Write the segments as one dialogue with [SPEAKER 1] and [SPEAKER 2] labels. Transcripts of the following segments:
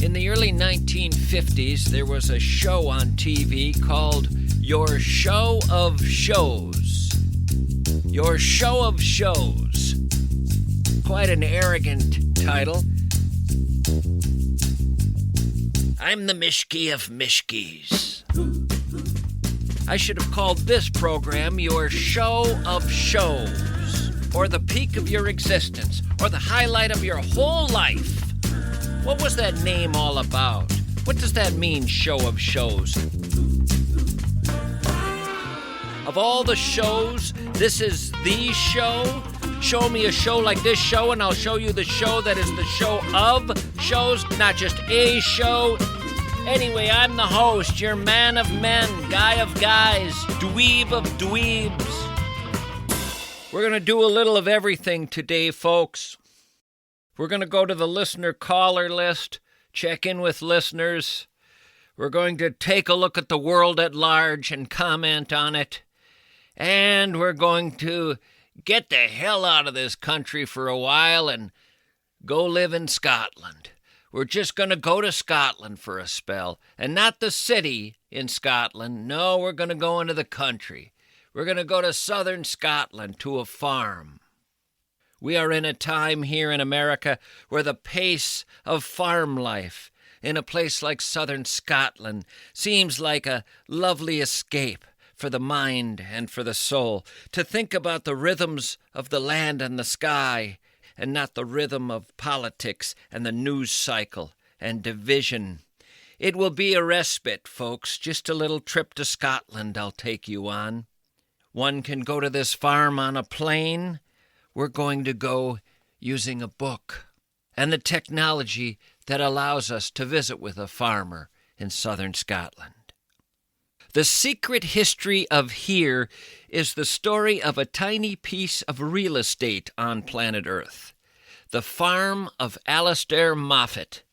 [SPEAKER 1] In the early 1950s, there was a show on TV called Your Show of Shows. Your Show of Shows. Quite an arrogant title. I'm the MISCHKE of MISCHKEs. I should have called this program Your Show of Shows, or the peak of your existence, or the highlight of your whole life. What was that name all about? What does that mean, Show of Shows? Of all the shows, this is the show? Show me a show like this show, and I'll show you the show that is the show of shows, not just a show. Anyway, I'm the host, your man of men, guy of guys, dweeb of dweebs. We're going to do a little of everything today, folks. We're going to go to the listener caller list, check in with listeners. We're going to take a look at the world at large and comment on it. And we're going to get the hell out of this country for a while and go live in Scotland. We're just going to go to Scotland for a spell, and not the city in Scotland. No, we're going to go into the country. We're going to go to southern Scotland to a farm. We are in a time here in America where the pace of farm life in a place like southern Scotland seems like a lovely escape for the mind and for the soul, to think about the rhythms of the land and the sky, and not the rhythm of politics and the news cycle and division. It will be a respite, folks, just a little trip to Scotland I'll take you on. One can go to this farm on a plane. We're going to go using a book and the technology that allows us to visit with a farmer in southern Scotland. The secret history of here is the story of a tiny piece of real estate on planet Earth, the farm of Alistair Moffat.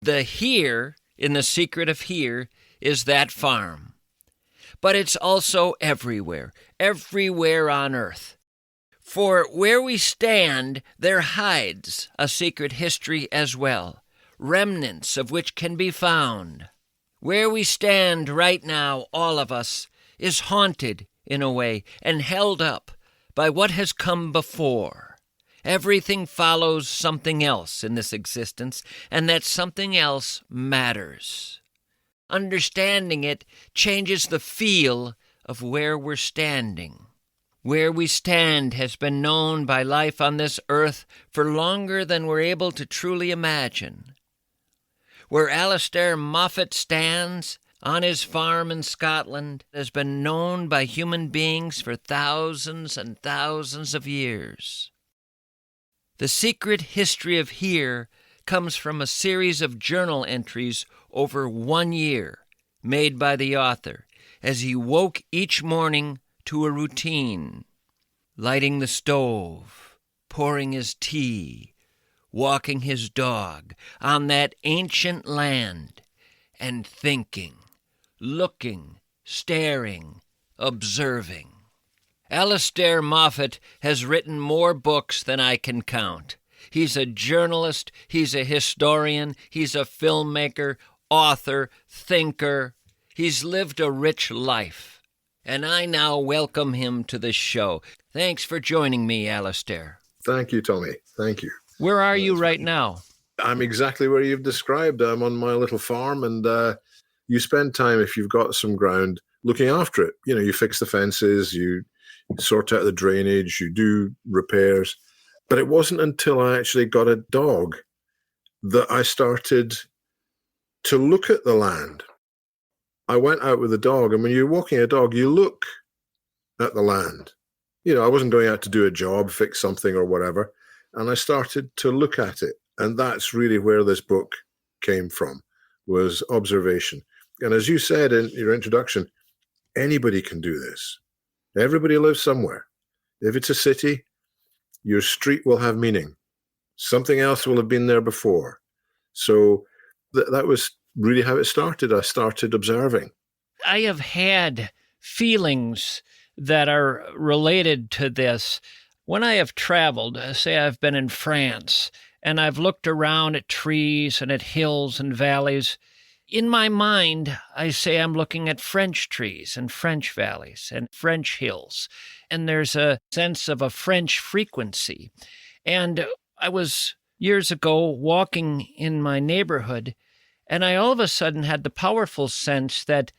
[SPEAKER 1] The here in the secret of here is that farm. But it's also everywhere on Earth. For where we stand, there hides a secret history as well, remnants of which can be found. Where we stand right now, all of us, is haunted in a way and held up by what has come before. Everything follows something else in this existence, and that something else matters. Understanding it changes the feel of where we're standing. Where we stand has been known by life on this earth for longer than we're able to truly imagine. Where Alistair Moffat stands on his farm in Scotland has been known by human beings for thousands and thousands of years. The secret history of here comes from a series of journal entries over 1 year made by the author as he woke each morning to a routine, lighting the stove, pouring his tea, walking his dog on that ancient land, and thinking, looking, staring, observing. Alistair Moffat has written more books than I can count. He's a journalist, he's a historian, he's a filmmaker, author, thinker. He's lived a rich life. And I now welcome him to the show. Thanks for joining me, Alistair.
[SPEAKER 2] Thank you, Tommy. Thank you.
[SPEAKER 1] Where are you right now?
[SPEAKER 2] I'm exactly where you've described. I'm on my little farm, and you spend time, if you've got some ground, looking after it. You know, you fix the fences, you sort out the drainage, you do repairs. But it wasn't until I actually got a dog that I started to look at the land. I went out with a dog, and when you're walking a dog, you look at the land. You know, I wasn't going out to do a job, fix something or whatever, and I started to look at it. And that's really where this book came from, was observation. And as you said in your introduction, anybody can do this. Everybody lives somewhere. If it's a city, your street will have meaning. Something else will have been there before. So that was really how it started. I started observing.
[SPEAKER 1] I have had feelings that are related to this. When I have traveled, say I've been in France, and I've looked around at trees and at hills and valleys. In my mind, I say I'm looking at French trees and French valleys and French hills, and there's a sense of a French frequency. And I was years ago walking in my neighborhood, and I all of a sudden had the powerful sense that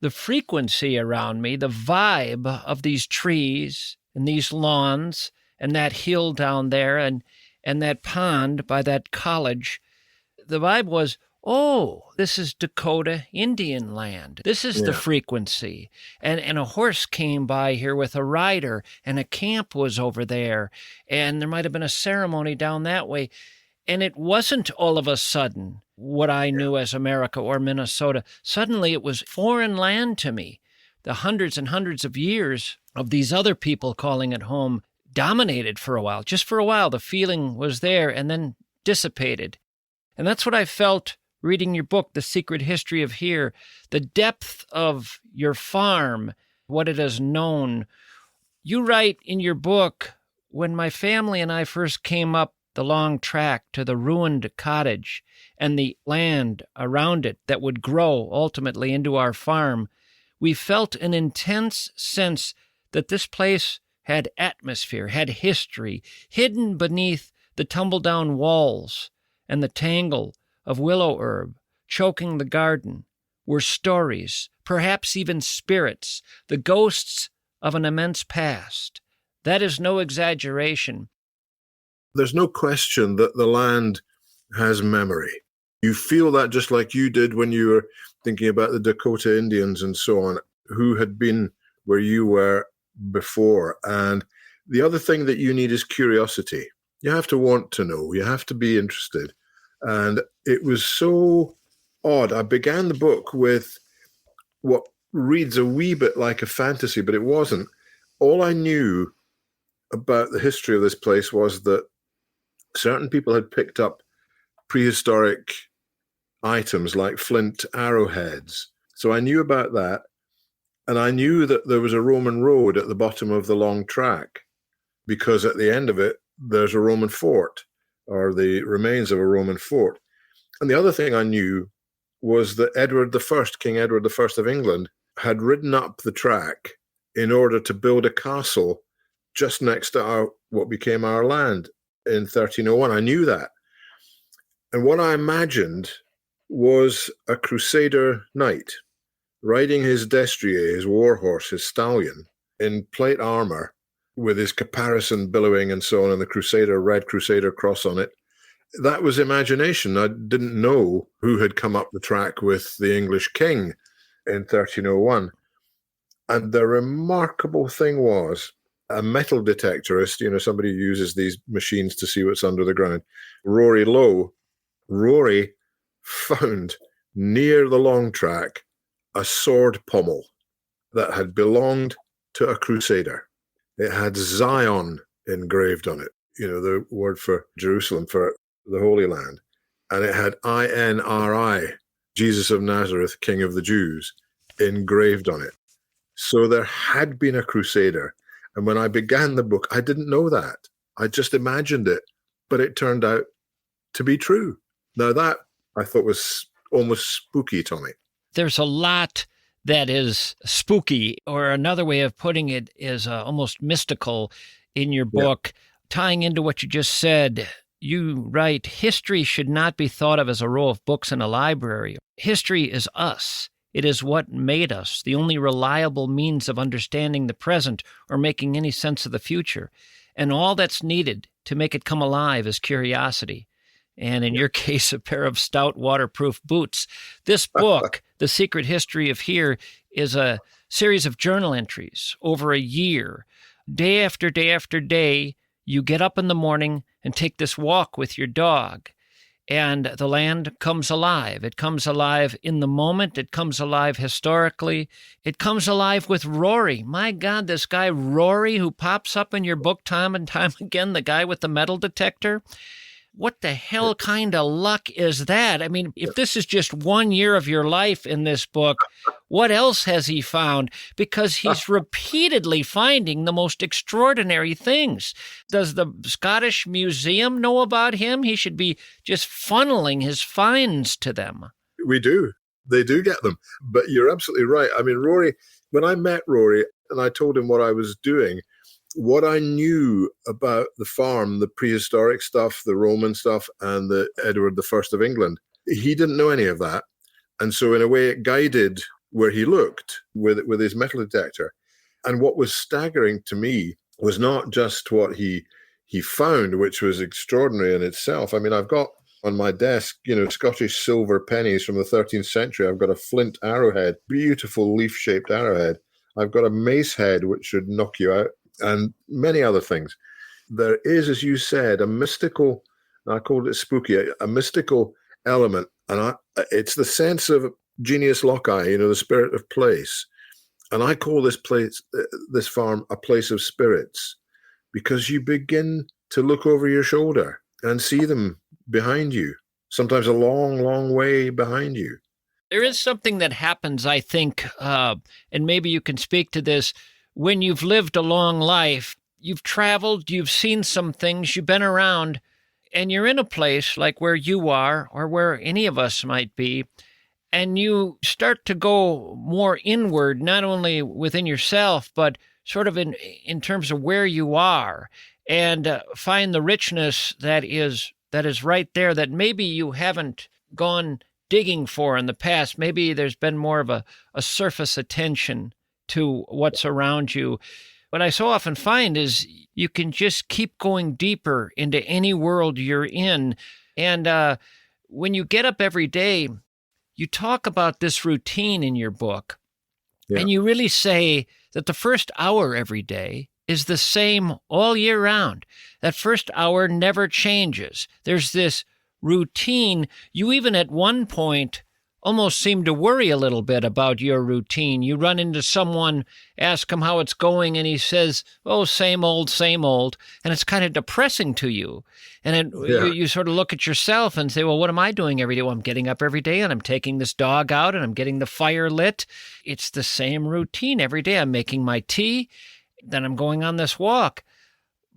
[SPEAKER 1] the frequency around me, the vibe of these trees and these lawns and that hill down there and that pond by that college, the vibe was, oh, this is Dakota Indian land. This is the frequency. And a horse came by here with a rider, and a camp was over there, and there might have been a ceremony down that way. And it wasn't all of a sudden what I knew as America or Minnesota. Suddenly it was foreign land to me. The hundreds and hundreds of years of these other people calling it home dominated for a while. Just for a while, the feeling was there and then dissipated. And that's what I felt reading your book, The Secret History of Here, the depth of your farm, what it has known. You write in your book, when my family and I first came up the long track to the ruined cottage and the land around it that would grow ultimately into our farm, we felt an intense sense that this place had atmosphere, had history, hidden beneath the tumble-down walls and the tangle of willow herb choking the garden were stories, perhaps even spirits, the ghosts of an immense past. That is no exaggeration.
[SPEAKER 2] There's no question that the land has memory. You feel that just like you did when you were thinking about the Dakota Indians and so on, who had been where you were before. And the other thing that you need is curiosity. You have to want to know. You have to be interested. And it was so odd. I began the book with what reads a wee bit like a fantasy, but it wasn't. All I knew about the history of this place was that certain people had picked up prehistoric items like flint arrowheads. So I knew about that. And I knew that there was a Roman road at the bottom of the long track, because at the end of it, there's a Roman fort, or the remains of a Roman fort. And the other thing I knew was that King Edward I of England, had ridden up the track in order to build a castle just next to what became our land in 1301. I knew that. And what I imagined was a Crusader knight riding his destrier, his warhorse, his stallion, in plate armor, with his caparison billowing and so on, and the red Crusader cross on it. That was imagination. I didn't know who had come up the track with the English king in 1301. And the remarkable thing was, a metal detectorist, somebody who uses these machines to see what's under the ground, Rory found near the long track a sword pommel that had belonged to a Crusader. It had Zion engraved on it, the word for Jerusalem, for the Holy Land. And it had INRI, Jesus of Nazareth, King of the Jews, engraved on it. So there had been a Crusader. And when I began the book, I didn't know that. I just imagined it, but it turned out to be true. Now that I thought was almost spooky, Tommy.
[SPEAKER 1] There's a lot that is spooky, or another way of putting it is almost mystical in your book. Yeah. Tying into what you just said, you write, history should not be thought of as a row of books in a library. History is us. It is what made us, the only reliable means of understanding the present or making any sense of the future. And all that's needed to make it come alive is curiosity. And in your case, a pair of stout waterproof boots. This book, The Secret History of Here, is a series of journal entries over a year. Day after day after day, you get up in the morning and take this walk with your dog. And the land comes alive. It comes alive in the moment. It comes alive historically. It comes alive with Rory. My God, this guy Rory who pops up in your book time and time again, the guy with the metal detector. what the hell kind of luck is that? I mean, if this is just 1 year of your life in this book, what else has he found? Because he's repeatedly finding the most extraordinary things. Does the Scottish Museum know about him? He should be just funneling his finds to them.
[SPEAKER 2] We do. They do get them. But you're absolutely right. I mean, Rory, when I met Rory and I told him what I was doing, what I knew about the farm, the prehistoric stuff, the Roman stuff, and the Edward I of England, he didn't know any of that. And so in a way, it guided where he looked with his metal detector. And what was staggering to me was not just what he found, which was extraordinary in itself. I mean, I've got on my desk, Scottish silver pennies from the 13th century. I've got a flint arrowhead, beautiful leaf-shaped arrowhead. I've got a mace head, which should knock you out, and many other things. There is, as you said, a mystical, I called it spooky, a mystical element. And it's the sense of genius loci, the spirit of place. And I call this farm, a place of spirits, because you begin to look over your shoulder and see them behind you, sometimes a long, long way behind you.
[SPEAKER 1] There is something that happens, I think, and maybe you can speak to this. When you've lived a long life, you've traveled, you've seen some things, you've been around, and you're in a place like where you are or where any of us might be, and you start to go more inward, not only within yourself, but sort of in terms of where you are, and find the richness that is right there that maybe you haven't gone digging for in the past. Maybe there's been more of a surface attention to what's around you. What I so often find is you can just keep going deeper into any world you're in. And when you get up every day, you talk about this routine in your book. Yeah. And you really say that the first hour every day is the same all year round. That first hour never changes. There's this routine. You even at one point almost seem to worry a little bit about your routine. You run into someone, ask him how it's going, and he says, oh, same old, and it's kind of depressing to you. And you sort of look at yourself and say, well, what am I doing every day? Well, I'm getting up every day, and I'm taking this dog out, and I'm getting the fire lit. It's the same routine every day. I'm making my tea, then I'm going on this walk.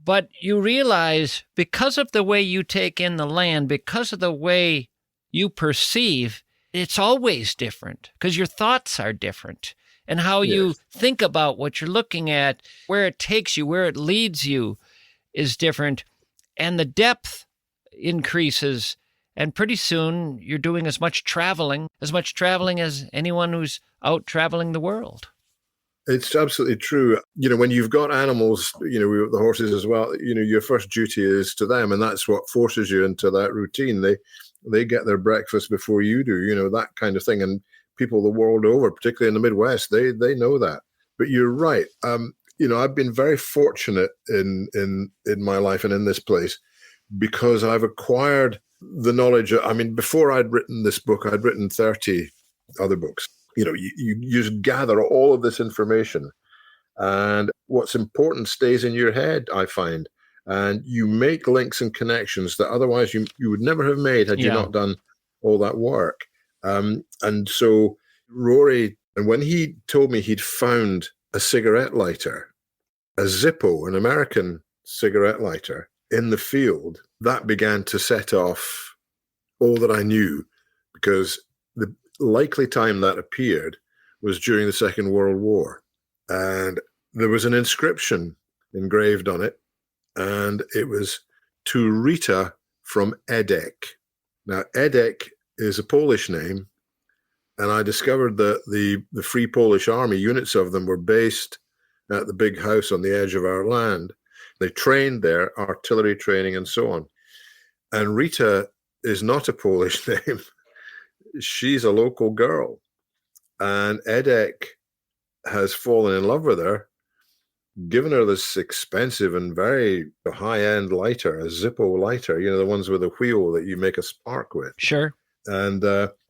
[SPEAKER 1] But you realize because of the way you take in the land, because of the way you perceive, it's always different because your thoughts are different, and how you think about what you're looking at, where it takes you, where it leads you is different, and the depth increases, and pretty soon you're doing as much traveling as anyone who's out traveling the world.
[SPEAKER 2] It's absolutely true. When you've got animals, we got the horses as well, your first duty is to them, and that's what forces you into that routine. They get their breakfast before you do, that kind of thing. And people the world over, particularly in the Midwest, they know that. But you're right. I've been very fortunate in my life and in this place because I've acquired the knowledge. Before I'd written this book, I'd written 30 other books. You just gather all of this information, and what's important stays in your head, I find. And you make links and connections that otherwise you would never have made had you not done all that work. And so Rory, and when he told me he'd found a cigarette lighter, a Zippo, an American cigarette lighter, in the field, that began to set off all that I knew, because the likely time that appeared was during the Second World War. And there was an inscription engraved on it, and it was to Rita from Edek. Now, Edek is a Polish name, and I discovered that the Free Polish Army, units of them, were based at the big house on the edge of our land. They trained there, artillery training and so on. And Rita is not a Polish name. She's a local girl. And Edek has fallen in love with her, given her this expensive and very high-end lighter, a Zippo lighter, the ones with a wheel that you make a spark with.
[SPEAKER 1] Sure.
[SPEAKER 2] And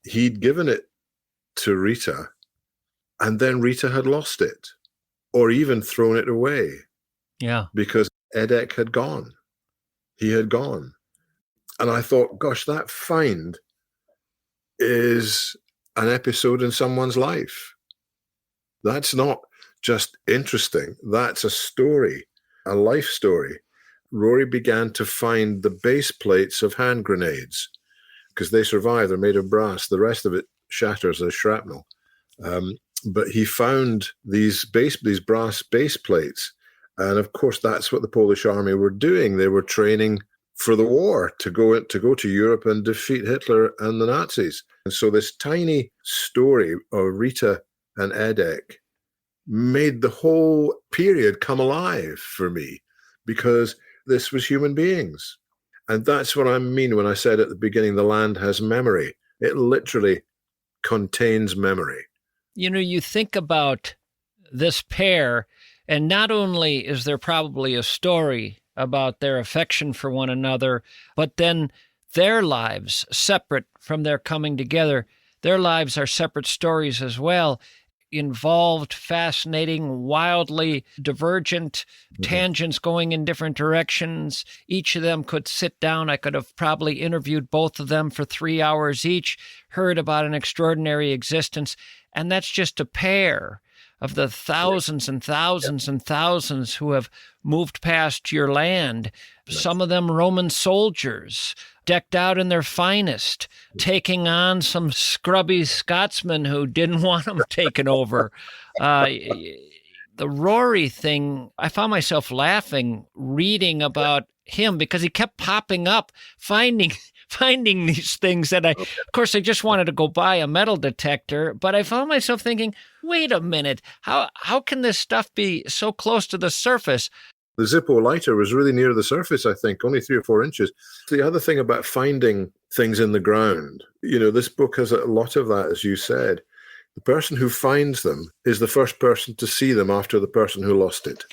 [SPEAKER 2] he'd given it to Rita, and then Rita had lost it, or even thrown it away.
[SPEAKER 1] Yeah.
[SPEAKER 2] Because Edek had gone. He had gone. And I thought, gosh, that find is an episode in someone's life. That's not just interesting. That's a story, a life story. Rory began to find the base plates of hand grenades because they survive. They're made of brass. The rest of it shatters as shrapnel. But he found these brass base plates. And of course, that's what the Polish army were doing. They were training for the war to go to Europe and defeat Hitler and the Nazis. And so this tiny story of Rita and Edek made the whole period come alive for me, because this was human beings. And that's what I mean when I said at the beginning, the land has memory. It literally contains memory.
[SPEAKER 1] You know, you think about this pair, and not only is there probably a story about their affection for one another, but then their lives, separate from their coming together, their lives are separate stories as well. Involved, fascinating, wildly divergent tangents going in different directions. Each of them could sit down. I could have probably interviewed both of them for 3 hours each, heard about an extraordinary existence. And that's just a pair of the thousands and thousands and thousands who have moved past your land. Some of them Roman soldiers, decked out in their finest, taking on some scrubby Scotsmen who didn't want them taken over. The Rory thing, I found myself laughing reading about him because he kept popping up, finding these things that of course, I just wanted to go buy a metal detector, but I found myself thinking, wait a minute, how can this stuff be so close to the surface?
[SPEAKER 2] The Zippo lighter was really near the surface, I think, only 3 or 4 inches. The other thing about finding things in the ground, this book has a lot of that, as you said. The person who finds them is the first person to see them after the person who lost it.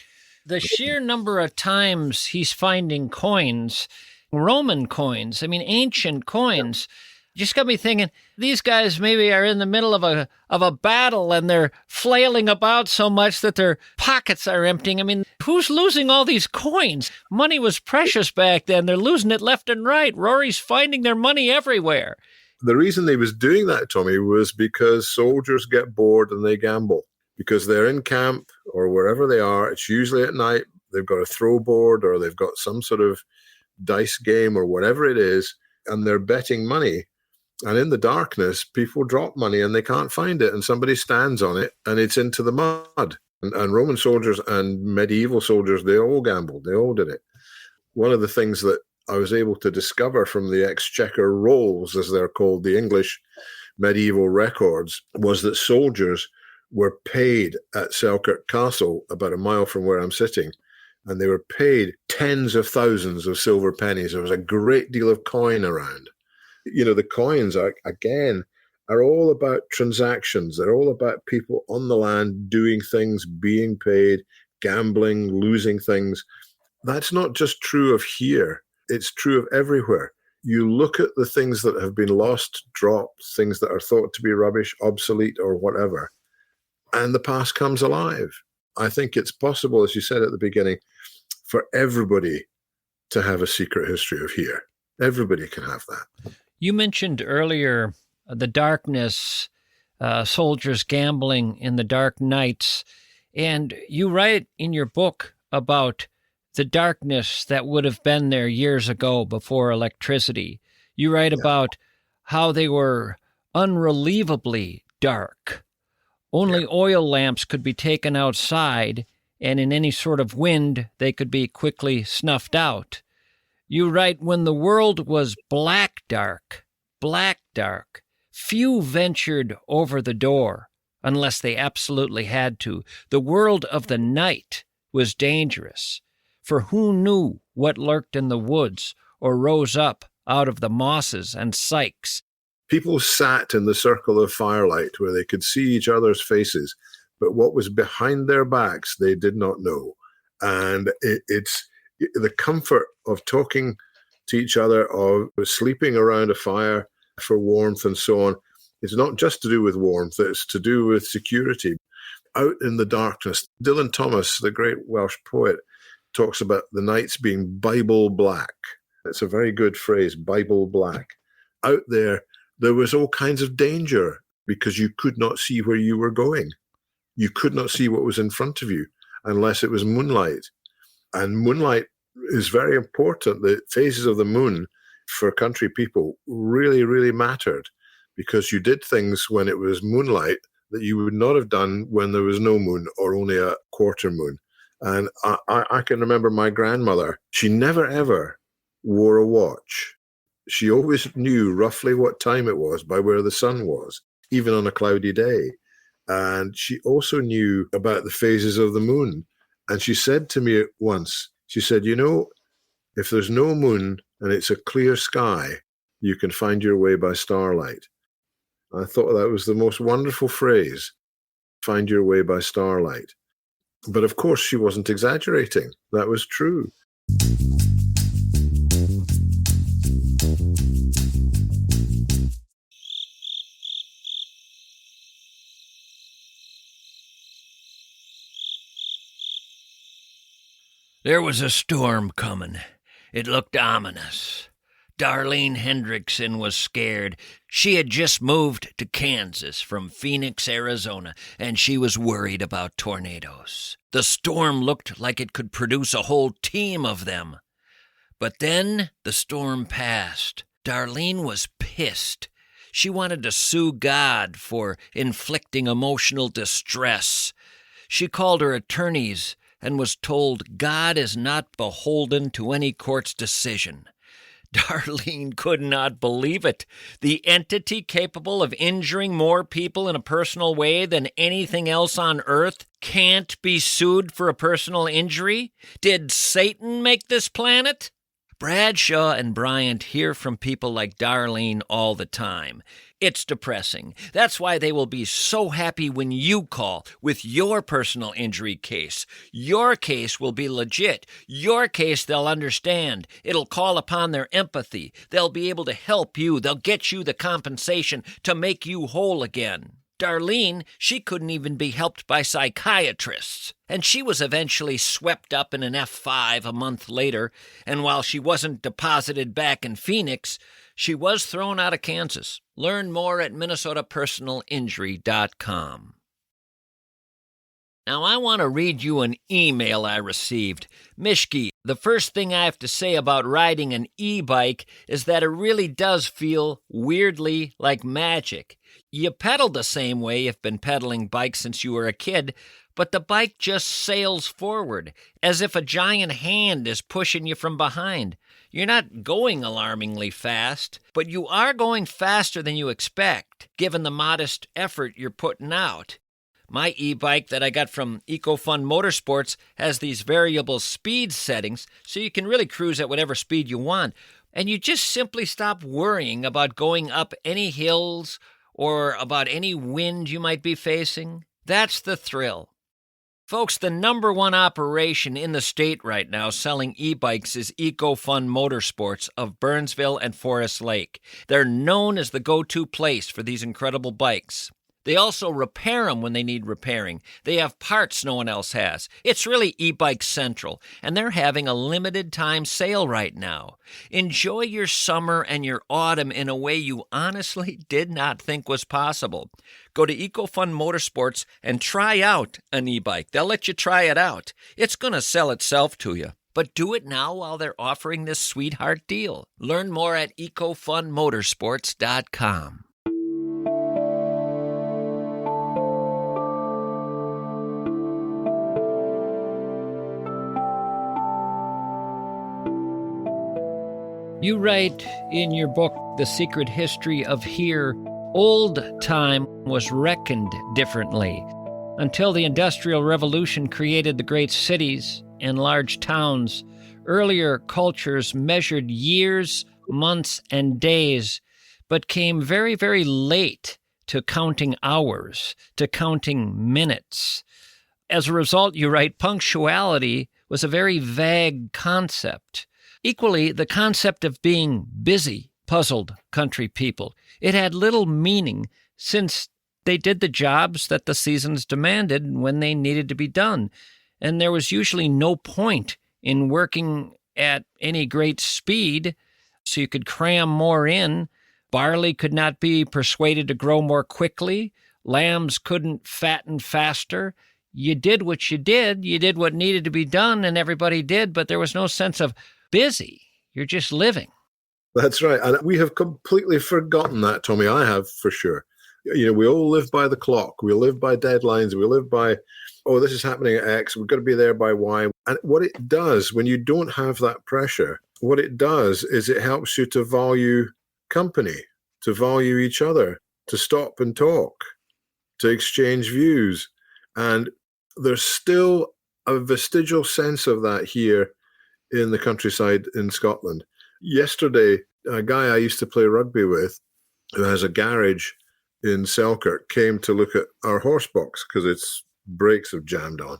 [SPEAKER 1] The sheer number of times he's finding coins, Roman coins, ancient coins, just got me thinking, these guys maybe are in the middle of a battle and they're flailing about so much that their pockets are emptying. Who's losing all these coins? Money was precious back then. They're losing it left and right. Rory's finding their money everywhere.
[SPEAKER 2] The reason they was doing that, Tommy, was because soldiers get bored and they gamble. Because they're in camp or wherever they are, it's usually at night, they've got a throw board or they've got some sort of dice game or whatever it is, and they're betting money. And in the darkness, people drop money and they can't find it, and somebody stands on it and it's into the mud. And Roman soldiers and medieval soldiers, they all gambled. They all did it. One of the things that I was able to discover from the Exchequer rolls, as they're called, the English medieval records, was that soldiers were paid at Selkirk Castle, about a mile from where I'm sitting, and they were paid tens of thousands of silver pennies. There was a great deal of coin around. The coins are all about transactions. They're all about people on the land doing things, being paid, gambling, losing things. That's not just true of here. It's true of everywhere. You look at the things that have been lost, dropped, things that are thought to be rubbish, obsolete, or whatever, and the past comes alive. I think it's possible, as you said at the beginning, for everybody to have a secret history of here. Everybody can have that.
[SPEAKER 1] You mentioned earlier the darkness, soldiers gambling in the dark nights, and you write in your book about the darkness that would have been there years ago before electricity. You write about how they were unrelievably dark. Only oil lamps could be taken outside, and in any sort of wind, they could be quickly snuffed out. You write, when the world was black dark, few ventured over the door unless they absolutely had to. The world of the night was dangerous, for who knew what lurked in the woods or rose up out of the mosses and sykes?
[SPEAKER 2] People sat in the circle of firelight where they could see each other's faces, but what was behind their backs they did not know. And it's the comfort of talking to each other, of sleeping around a fire for warmth and so on. It's not just to do with warmth, it's to do with security. Out in the darkness, Dylan Thomas, the great Welsh poet, talks about the nights being Bible black. It's a very good phrase, Bible black. Out there was all kinds of danger because you could not see where you were going. You could not see what was in front of you unless it was moonlight. And moonlight is very important. The phases of the moon for country people really, really mattered because you did things when it was moonlight that you would not have done when there was no moon or only a quarter moon. And I can remember my grandmother, she never ever wore a watch. She always knew roughly what time it was by where the sun was, even on a cloudy day. And she also knew about the phases of the moon. And she said to me once, she said, you know, if there's no moon and it's a clear sky, you can find your way by starlight. I thought that was the most wonderful phrase, find your way by starlight. But of course, she wasn't exaggerating. That was true.
[SPEAKER 1] There was a storm coming. It looked ominous. Darlene Hendrickson was scared. She had just moved to Kansas from Phoenix, Arizona, and she was worried about tornadoes. The storm looked like it could produce a whole team of them. But then the storm passed. Darlene was pissed. She wanted to sue God for inflicting emotional distress. She called her attorneys and was told God is not beholden to any court's decision. Darlene could not believe it. The entity capable of injuring more people in a personal way than anything else on earth can't be sued for a personal injury? Did Satan make this planet? Bradshaw and Bryant hear from people like Darlene all the time. It's depressing. That's why they will be so happy when you call with your personal injury case. Your case will be legit. Your case they'll understand. It'll call upon their empathy. They'll be able to help you. They'll get you the compensation to make you whole again. Darlene, she couldn't even be helped by psychiatrists. And she was eventually swept up in an F5 a month later, and while she wasn't deposited back in Phoenix, she was thrown out of Kansas. Learn more at MinnesotaPersonalInjury.com. Now, I want to read you an email I received. MISCHKE, the first thing I have to say about riding an e-bike is that it really does feel weirdly like magic. You pedal the same way you've been pedaling bikes since you were a kid, but the bike just sails forward, as if a giant hand is pushing you from behind. You're not going alarmingly fast, but you are going faster than you expect, given the modest effort you're putting out. My e-bike that I got from EcoFun Motorsports has these variable speed settings, so you can really cruise at whatever speed you want. And you just simply stop worrying about going up any hills or about any wind you might be facing. That's the thrill. Folks, the number one operation in the state right now selling e-bikes is EcoFun Motorsports of Burnsville and Forest Lake. They're known as the go-to place for these incredible bikes. They also repair them when they need repairing. They have parts no one else has. It's really e-bike central, and they're having a limited time sale right now. Enjoy your summer and your autumn in a way you honestly did not think was possible. Go to EcoFun Motorsports and try out an e-bike. They'll let you try it out. It's going to sell itself to you. But do it now while they're offering this sweetheart deal. Learn more at EcoFunMotorsports.com. You write in your book, The Secret History of Here, old time was reckoned differently. Until the Industrial Revolution created the great cities and large towns, earlier cultures measured years, months, and days, but came very, very late to counting hours, to counting minutes. As a result, you write, punctuality was a very vague concept. Equally, the concept of being busy puzzled country people. It had little meaning since they did the jobs that the seasons demanded when they needed to be done. And there was usually no point in working at any great speed, so you could cram more in. Barley could not be persuaded to grow more quickly. Lambs couldn't fatten faster. You did what you did. You did what needed to be done, and everybody did, but there was no sense of busy. You're just living.
[SPEAKER 2] That's right. And we have completely forgotten that, Tommy. I have, for sure. We all live by the clock. We live by deadlines. We live by, oh, this is happening at X. We've got to be there by Y. And what it does, when you don't have that pressure, what it does is it helps you to value company, to value each other, to stop and talk, to exchange views. And there's still a vestigial sense of that here in the countryside in Scotland. Yesterday, a guy I used to play rugby with, who has a garage in Selkirk, came to look at our horse box because its brakes have jammed on.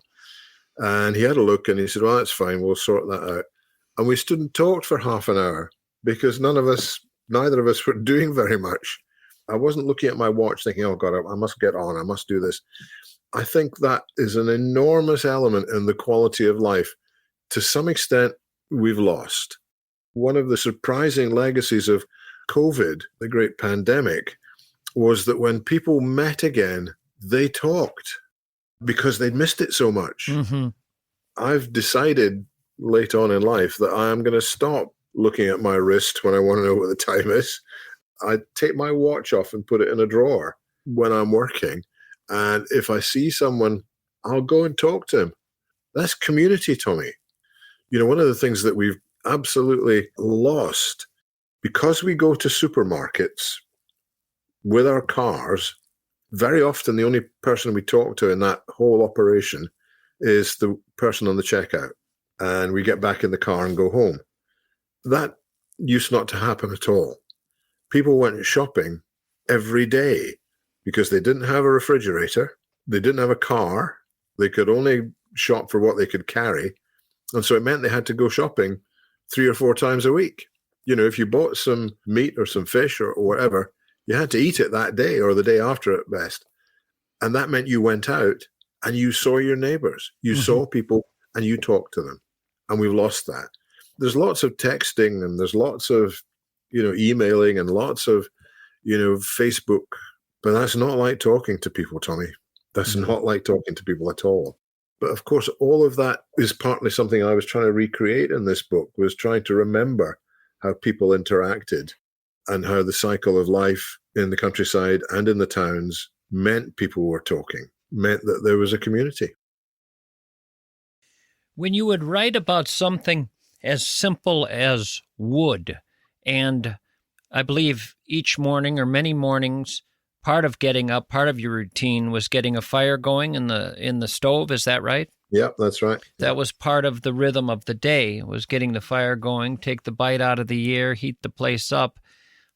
[SPEAKER 2] And he had a look and he said, well, that's fine, we'll sort that out. And we stood and talked for half an hour because neither of us were doing very much. I wasn't looking at my watch thinking, oh God, I must get on, I must do this. I think that is an enormous element in the quality of life. To some extent, we've lost. One of the surprising legacies of COVID, the great pandemic, was that when people met again, they talked because they'd missed it so much.
[SPEAKER 1] Mm-hmm.
[SPEAKER 2] I've decided late on in life that I am going to stop looking at my wrist when I want to know what the time is. I take my watch off and put it in a drawer when I'm working. And if I see someone, I'll go and talk to him. That's community, Tommy. One of the things that we've absolutely lost, because we go to supermarkets with our cars, very often the only person we talk to in that whole operation is the person on the checkout. And we get back in the car and go home. That used not to happen at all. People went shopping every day because they didn't have a refrigerator, they didn't have a car, they could only shop for what they could carry. And so it meant they had to go shopping 3 or 4 times a week. If you bought some meat or some fish or whatever, you had to eat it that day or the day after at best. And that meant you went out and you saw your neighbors, you saw people and you talked to them. And we've lost that. There's lots of texting and there's lots of, emailing and lots of, Facebook, but that's not like talking to people, Tommy. That's not like talking to people at all. But of course, all of that is partly something I was trying to recreate in this book, was trying to remember how people interacted and how the cycle of life in the countryside and in the towns meant people were talking, meant that there was a community.
[SPEAKER 1] When you would write about something as simple as wood, and I believe each morning or many mornings, part of getting up, part of your routine was getting a fire going in the stove. Is that right?
[SPEAKER 2] Yeah, that's right.
[SPEAKER 1] That was part of the rhythm of the day, was getting the fire going, take the bite out of the air, heat the place up.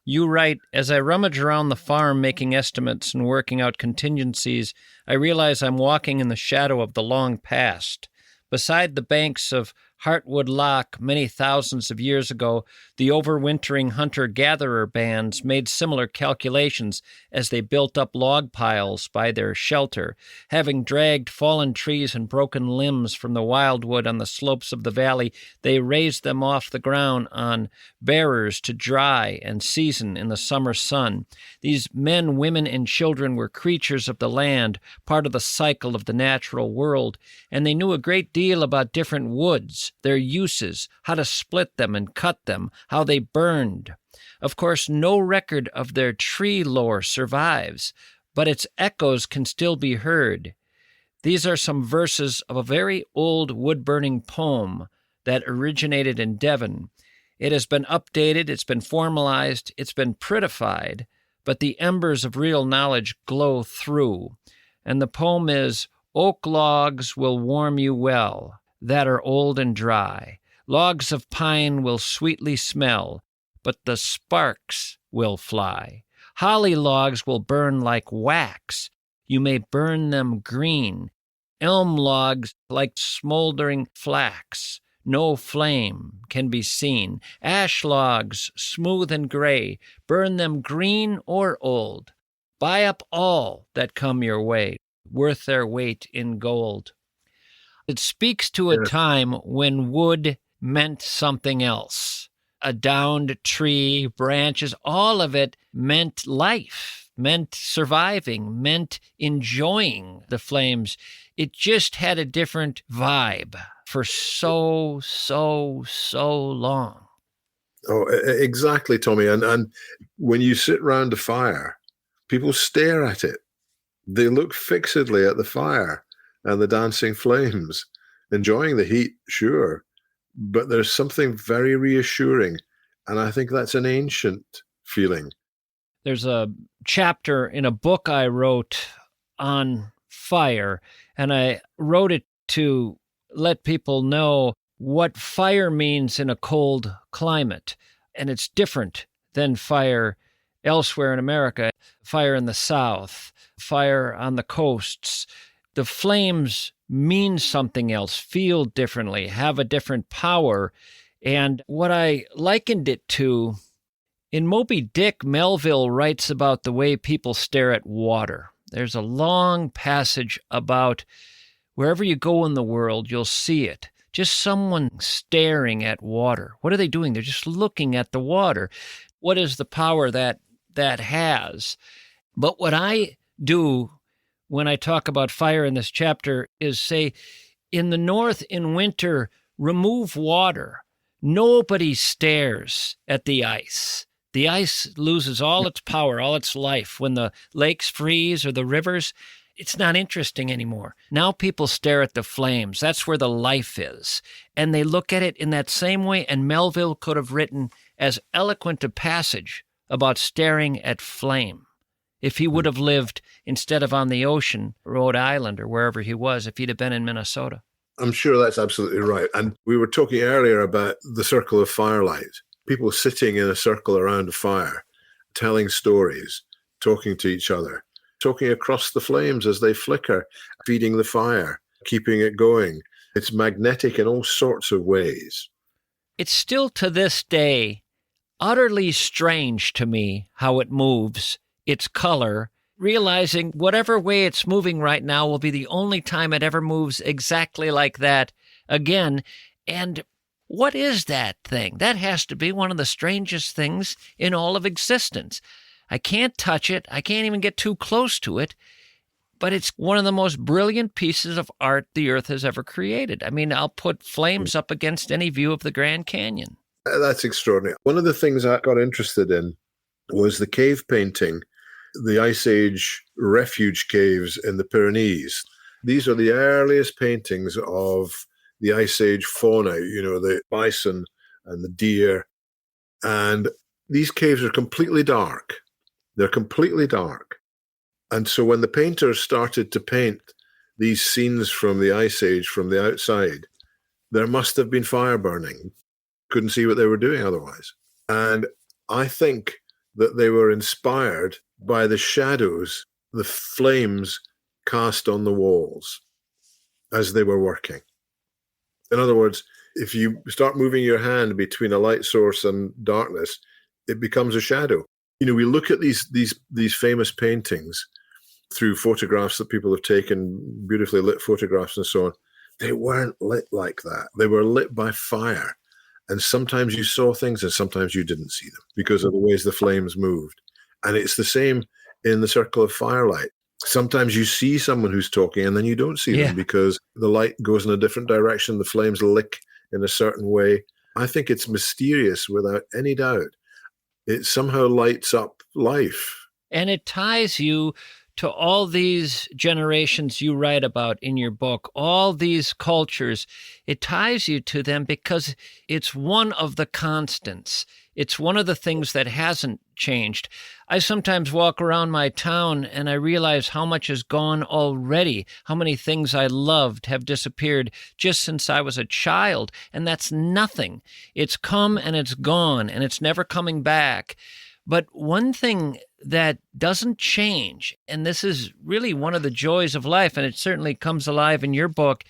[SPEAKER 1] You write, as I rummage around the farm making estimates and working out contingencies, I realize I'm walking in the shadow of the long past. Beside the banks of Heartwood Loch many thousands of years ago, the overwintering hunter-gatherer bands made similar calculations as they built up log piles by their shelter, having dragged fallen trees and broken limbs from the wildwood on the slopes of the valley. They raised them off the ground on bearers to dry and season in the summer sun. These men, women, and children were creatures of the land, part of the cycle of the natural world, and they knew a great deal about different woods, their uses, how to split them and cut them, how they burned. Of course, no record of their tree lore survives, but its echoes can still be heard. These are some verses of a very old wood-burning poem that originated in Devon. It has been updated, it's been formalized, it's been prettified, but the embers of real knowledge glow through. And the poem is, "Oak logs will warm you well, that are old and dry. Logs of pine will sweetly smell, but the sparks will fly. Holly logs will burn like wax. You may burn them green. Elm logs like smoldering flax. No flame can be seen. Ash logs, smooth and gray, burn them green or old. Buy up all that come your way, worth their weight in gold." It speaks to a time when wood meant something else. A downed tree, branches, all of it meant life, meant surviving, meant enjoying the flames. It just had a different vibe for so long.
[SPEAKER 2] Oh, exactly, Tommy. And when you sit round a fire, people stare at it. They look fixedly at the fire and the dancing flames, enjoying the heat, sure, but there's something very reassuring, and I think that's an ancient feeling.
[SPEAKER 1] There's a chapter in a book I wrote on fire, and I wrote it to let people know what fire means in a cold climate, and it's different than fire elsewhere in America, fire in the South, fire on the coasts. The flames mean something else, feel differently, have a different power. And what I likened it to, in Moby Dick, Melville writes about the way people stare at water. There's a long passage about wherever you go in the world, you'll see it. Just someone staring at water. What are they doing? They're just looking at the water. What is the power that has? But what I do when I talk about fire in this chapter is say, in the North in winter, remove water. Nobody stares at the ice. The ice loses all its power, all its life. When the lakes freeze or the rivers, it's not interesting anymore. Now people stare at the flames. That's where the life is. And they look at it in that same way. And Melville could have written as eloquent a passage about staring at flame if he would have lived instead of on the ocean, Rhode Island, or wherever he was, if he'd have been in Minnesota.
[SPEAKER 2] I'm sure that's absolutely right. And we were talking earlier about the circle of firelight, people sitting in a circle around a fire, telling stories, talking to each other, talking across the flames as they flicker, feeding the fire, keeping it going. It's magnetic in all sorts of ways.
[SPEAKER 1] It's still to this day utterly strange to me how it moves, its color, realizing whatever way it's moving right now will be the only time it ever moves exactly like that again. And what is that thing? That has to be one of the strangest things in all of existence. I can't touch it. I can't even get too close to it. But it's one of the most brilliant pieces of art the earth has ever created. I mean, I'll put flames up against any view of the Grand Canyon.
[SPEAKER 2] That's extraordinary. One of the things I got interested in was the cave painting, the Ice Age refuge caves in the Pyrenees. These are the earliest paintings of the Ice Age fauna, the bison and the deer. And these caves are completely dark. They're completely dark. And so when the painters started to paint these scenes from the Ice Age from the outside, there must have been fire burning. Couldn't see what they were doing otherwise. And I think that they were inspired by the shadows, the flames cast on the walls as they were working. In other words, if you start moving your hand between a light source and darkness, it becomes a shadow. We look at these famous paintings through photographs that people have taken, beautifully lit photographs and so on. They weren't lit like that. They were lit by fire. And sometimes you saw things and sometimes you didn't see them because of the ways the flames moved. And it's the same in the circle of firelight. Sometimes you see someone who's talking and then you don't see them because the light goes in a different direction. The flames lick in a certain way. I think it's mysterious without any doubt. It somehow lights up life.
[SPEAKER 1] And it ties you to all these generations you write about in your book, all these cultures. It ties you to them because it's one of the constants. It's one of the things that hasn't changed. I sometimes walk around my town and I realize how much has gone already, how many things I loved have disappeared just since I was a child, and that's nothing. It's come and it's gone, and it's never coming back. But one thing that doesn't change, and this is really one of the joys of life, and it certainly comes alive in your book,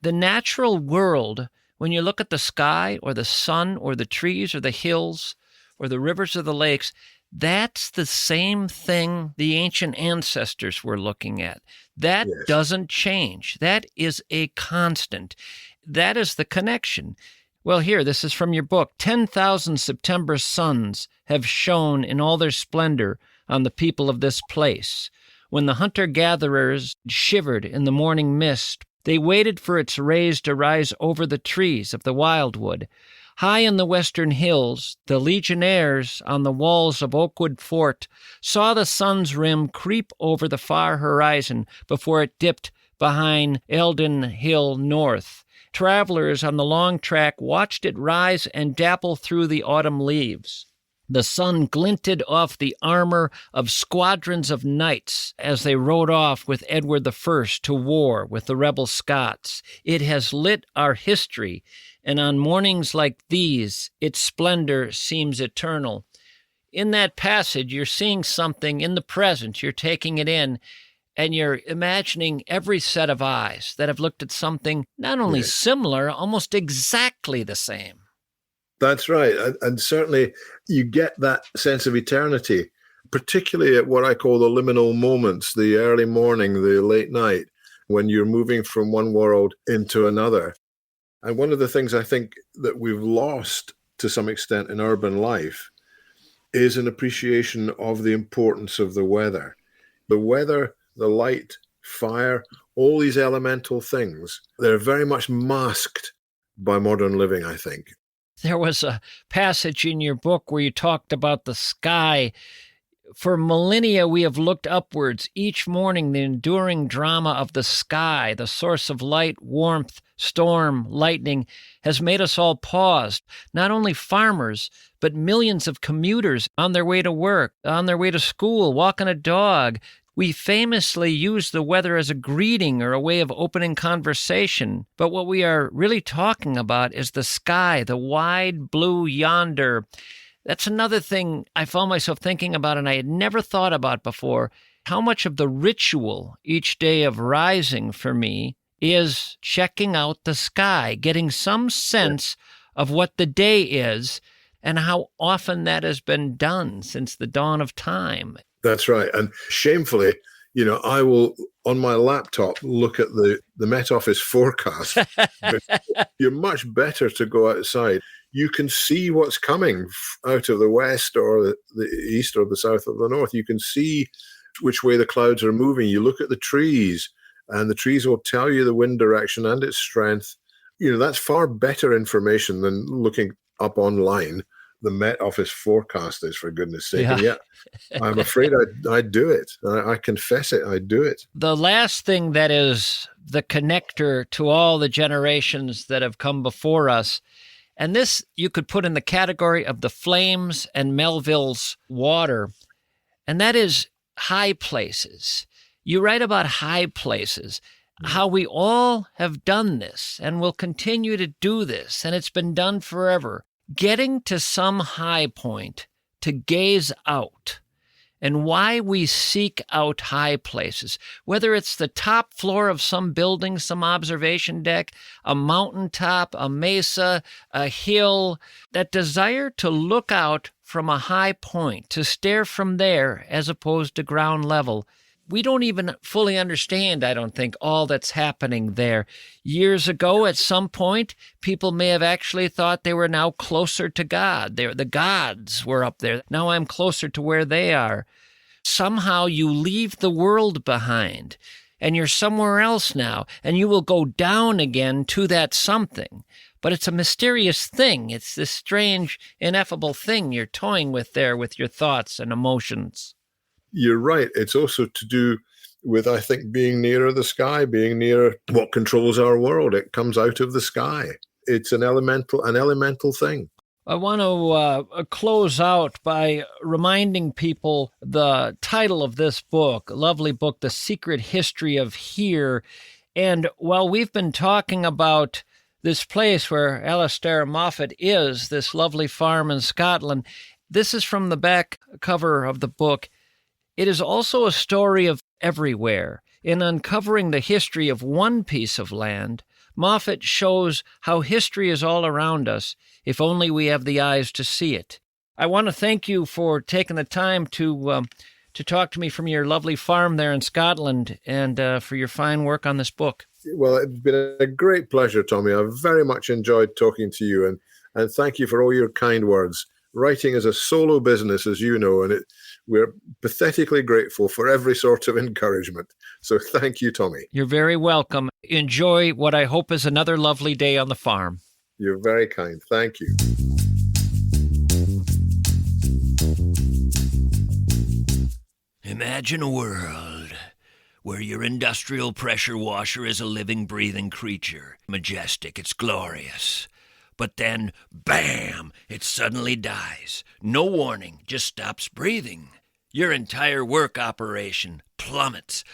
[SPEAKER 1] the natural world, when you look at the sky or the sun or the trees or the hills or the rivers or the lakes, that's the same thing the ancient ancestors were looking at. That doesn't change. That is a constant. That is the connection. Well, here, this is from your book. 10,000 September suns have shone in all their splendor on the people of this place. When the hunter-gatherers shivered in the morning mist, they waited for its rays to rise over the trees of the wildwood. High in the western hills, the legionnaires on the walls of Oakwood Fort saw the sun's rim creep over the far horizon before it dipped behind Eldon Hill North. Travelers on the long track watched it rise and dapple through the autumn leaves. The sun glinted off the armor of squadrons of knights as they rode off with Edward I to war with the rebel Scots. It has lit our history, and on mornings like these, its splendor seems eternal. In that passage, you're seeing something in the present, you're taking it in, and you're imagining every set of eyes that have looked at something not only similar, almost exactly the same.
[SPEAKER 2] That's right. And certainly you get that sense of eternity, particularly at what I call the liminal moments, the early morning, the late night, when you're moving from one world into another. And one of the things I think that we've lost to some extent in urban life is an appreciation of the importance of the weather. The weather, the light, fire, all these elemental things, they're very much masked by modern living, I think.
[SPEAKER 1] There was a passage in your book where you talked about the sky. For millennia, we have looked upwards. Each morning, the enduring drama of the sky, the source of light, warmth, storm, lightning, has made us all pause. Not only farmers, but millions of commuters on their way to work, on their way to school, walking a dog. We famously use the weather as a greeting or a way of opening conversation, but what we are really talking about is the sky, the wide blue yonder. That's another thing I found myself thinking about and I had never thought about before, how much of the ritual each day of rising for me is checking out the sky, getting some sense of what the day is and how often that has been done since the dawn of time.
[SPEAKER 2] That's right. And shamefully, I will, on my laptop, look at the Met Office forecast. You're much better to go outside. You can see what's coming out of the west or the east or the south or the north. You can see which way the clouds are moving. You look at the trees, and the trees will tell you the wind direction and its strength. That's far better information than looking up online. The Met Office forecast is, for goodness sake. Yeah. And yet, I'm afraid I do it. I confess it. I do it.
[SPEAKER 1] The last thing that is the connector to all the generations that have come before us, and this you could put in the category of the Flames and Melville's water, and that is high places. You write about high places, how we all have done this and will continue to do this, and it's been done forever. Getting to some high point to gaze out, and why we seek out high places, whether it's the top floor of some building, some observation deck, a mountaintop, a mesa, a hill, that desire to look out from a high point, to stare from there as opposed to ground level. We don't even fully understand, I don't think, all that's happening there. Years ago, at some point, people may have actually thought they were now closer to God. The gods were up there. Now I'm closer to where they are. Somehow you leave the world behind, and you're somewhere else now, and you will go down again to that something. But it's a mysterious thing. It's this strange, ineffable thing you're toying with there with your thoughts and emotions.
[SPEAKER 2] You're right. It's also to do with, I think, being nearer the sky, being nearer what controls our world. It comes out of the sky. It's an elemental thing.
[SPEAKER 1] I want to close out by reminding people the title of this book, a lovely book, The Secret History of Here. And while we've been talking about this place where Alastair Moffat is, this lovely farm in Scotland, this is from the back cover of the book. It is also a story of everywhere. In uncovering the history of one piece of land, Moffat shows how history is all around us, if only we have the eyes to see it. I want to thank you for taking the time to talk to me from your lovely farm there in Scotland and for your fine work on this book.
[SPEAKER 2] Well, it's been a great pleasure, Tommy. I've very much enjoyed talking to you, and thank you for all your kind words. Writing is a solo business, as you know, and we're pathetically grateful for every sort of encouragement. So thank you, Tommy.
[SPEAKER 1] You're very welcome. Enjoy what I hope is another lovely day on the farm.
[SPEAKER 2] You're very kind. Thank you.
[SPEAKER 1] Imagine a world where your industrial pressure washer is a living, breathing creature. Majestic, it's glorious. But then, bam, it suddenly dies. No warning, just stops breathing. Your entire work operation plummets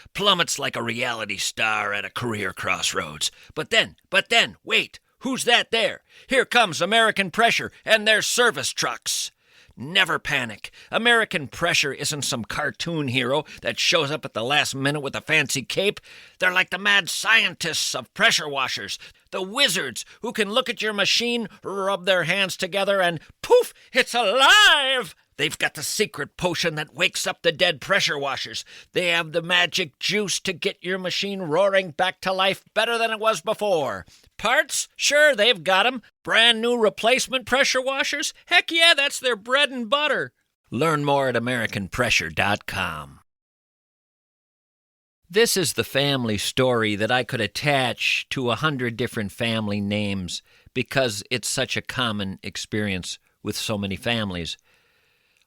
[SPEAKER 1] like a reality star at a career crossroads. But then, wait, who's that there? Here comes American Pressure and their service trucks. Never panic. American Pressure isn't some cartoon hero that shows up at the last minute with a fancy cape. They're like the mad scientists of pressure washers, the wizards who can look at your machine, rub their hands together, and poof, it's alive! They've got the secret potion that wakes up the dead pressure washers. They have the magic juice to get your machine roaring back to life better than it was before. Parts? Sure, they've got 'em. Brand new replacement pressure washers? Heck yeah, that's their bread and butter. Learn more at AmericanPressure.com. This is the family story that I could attach to 100 different family names because it's such a common experience with so many families.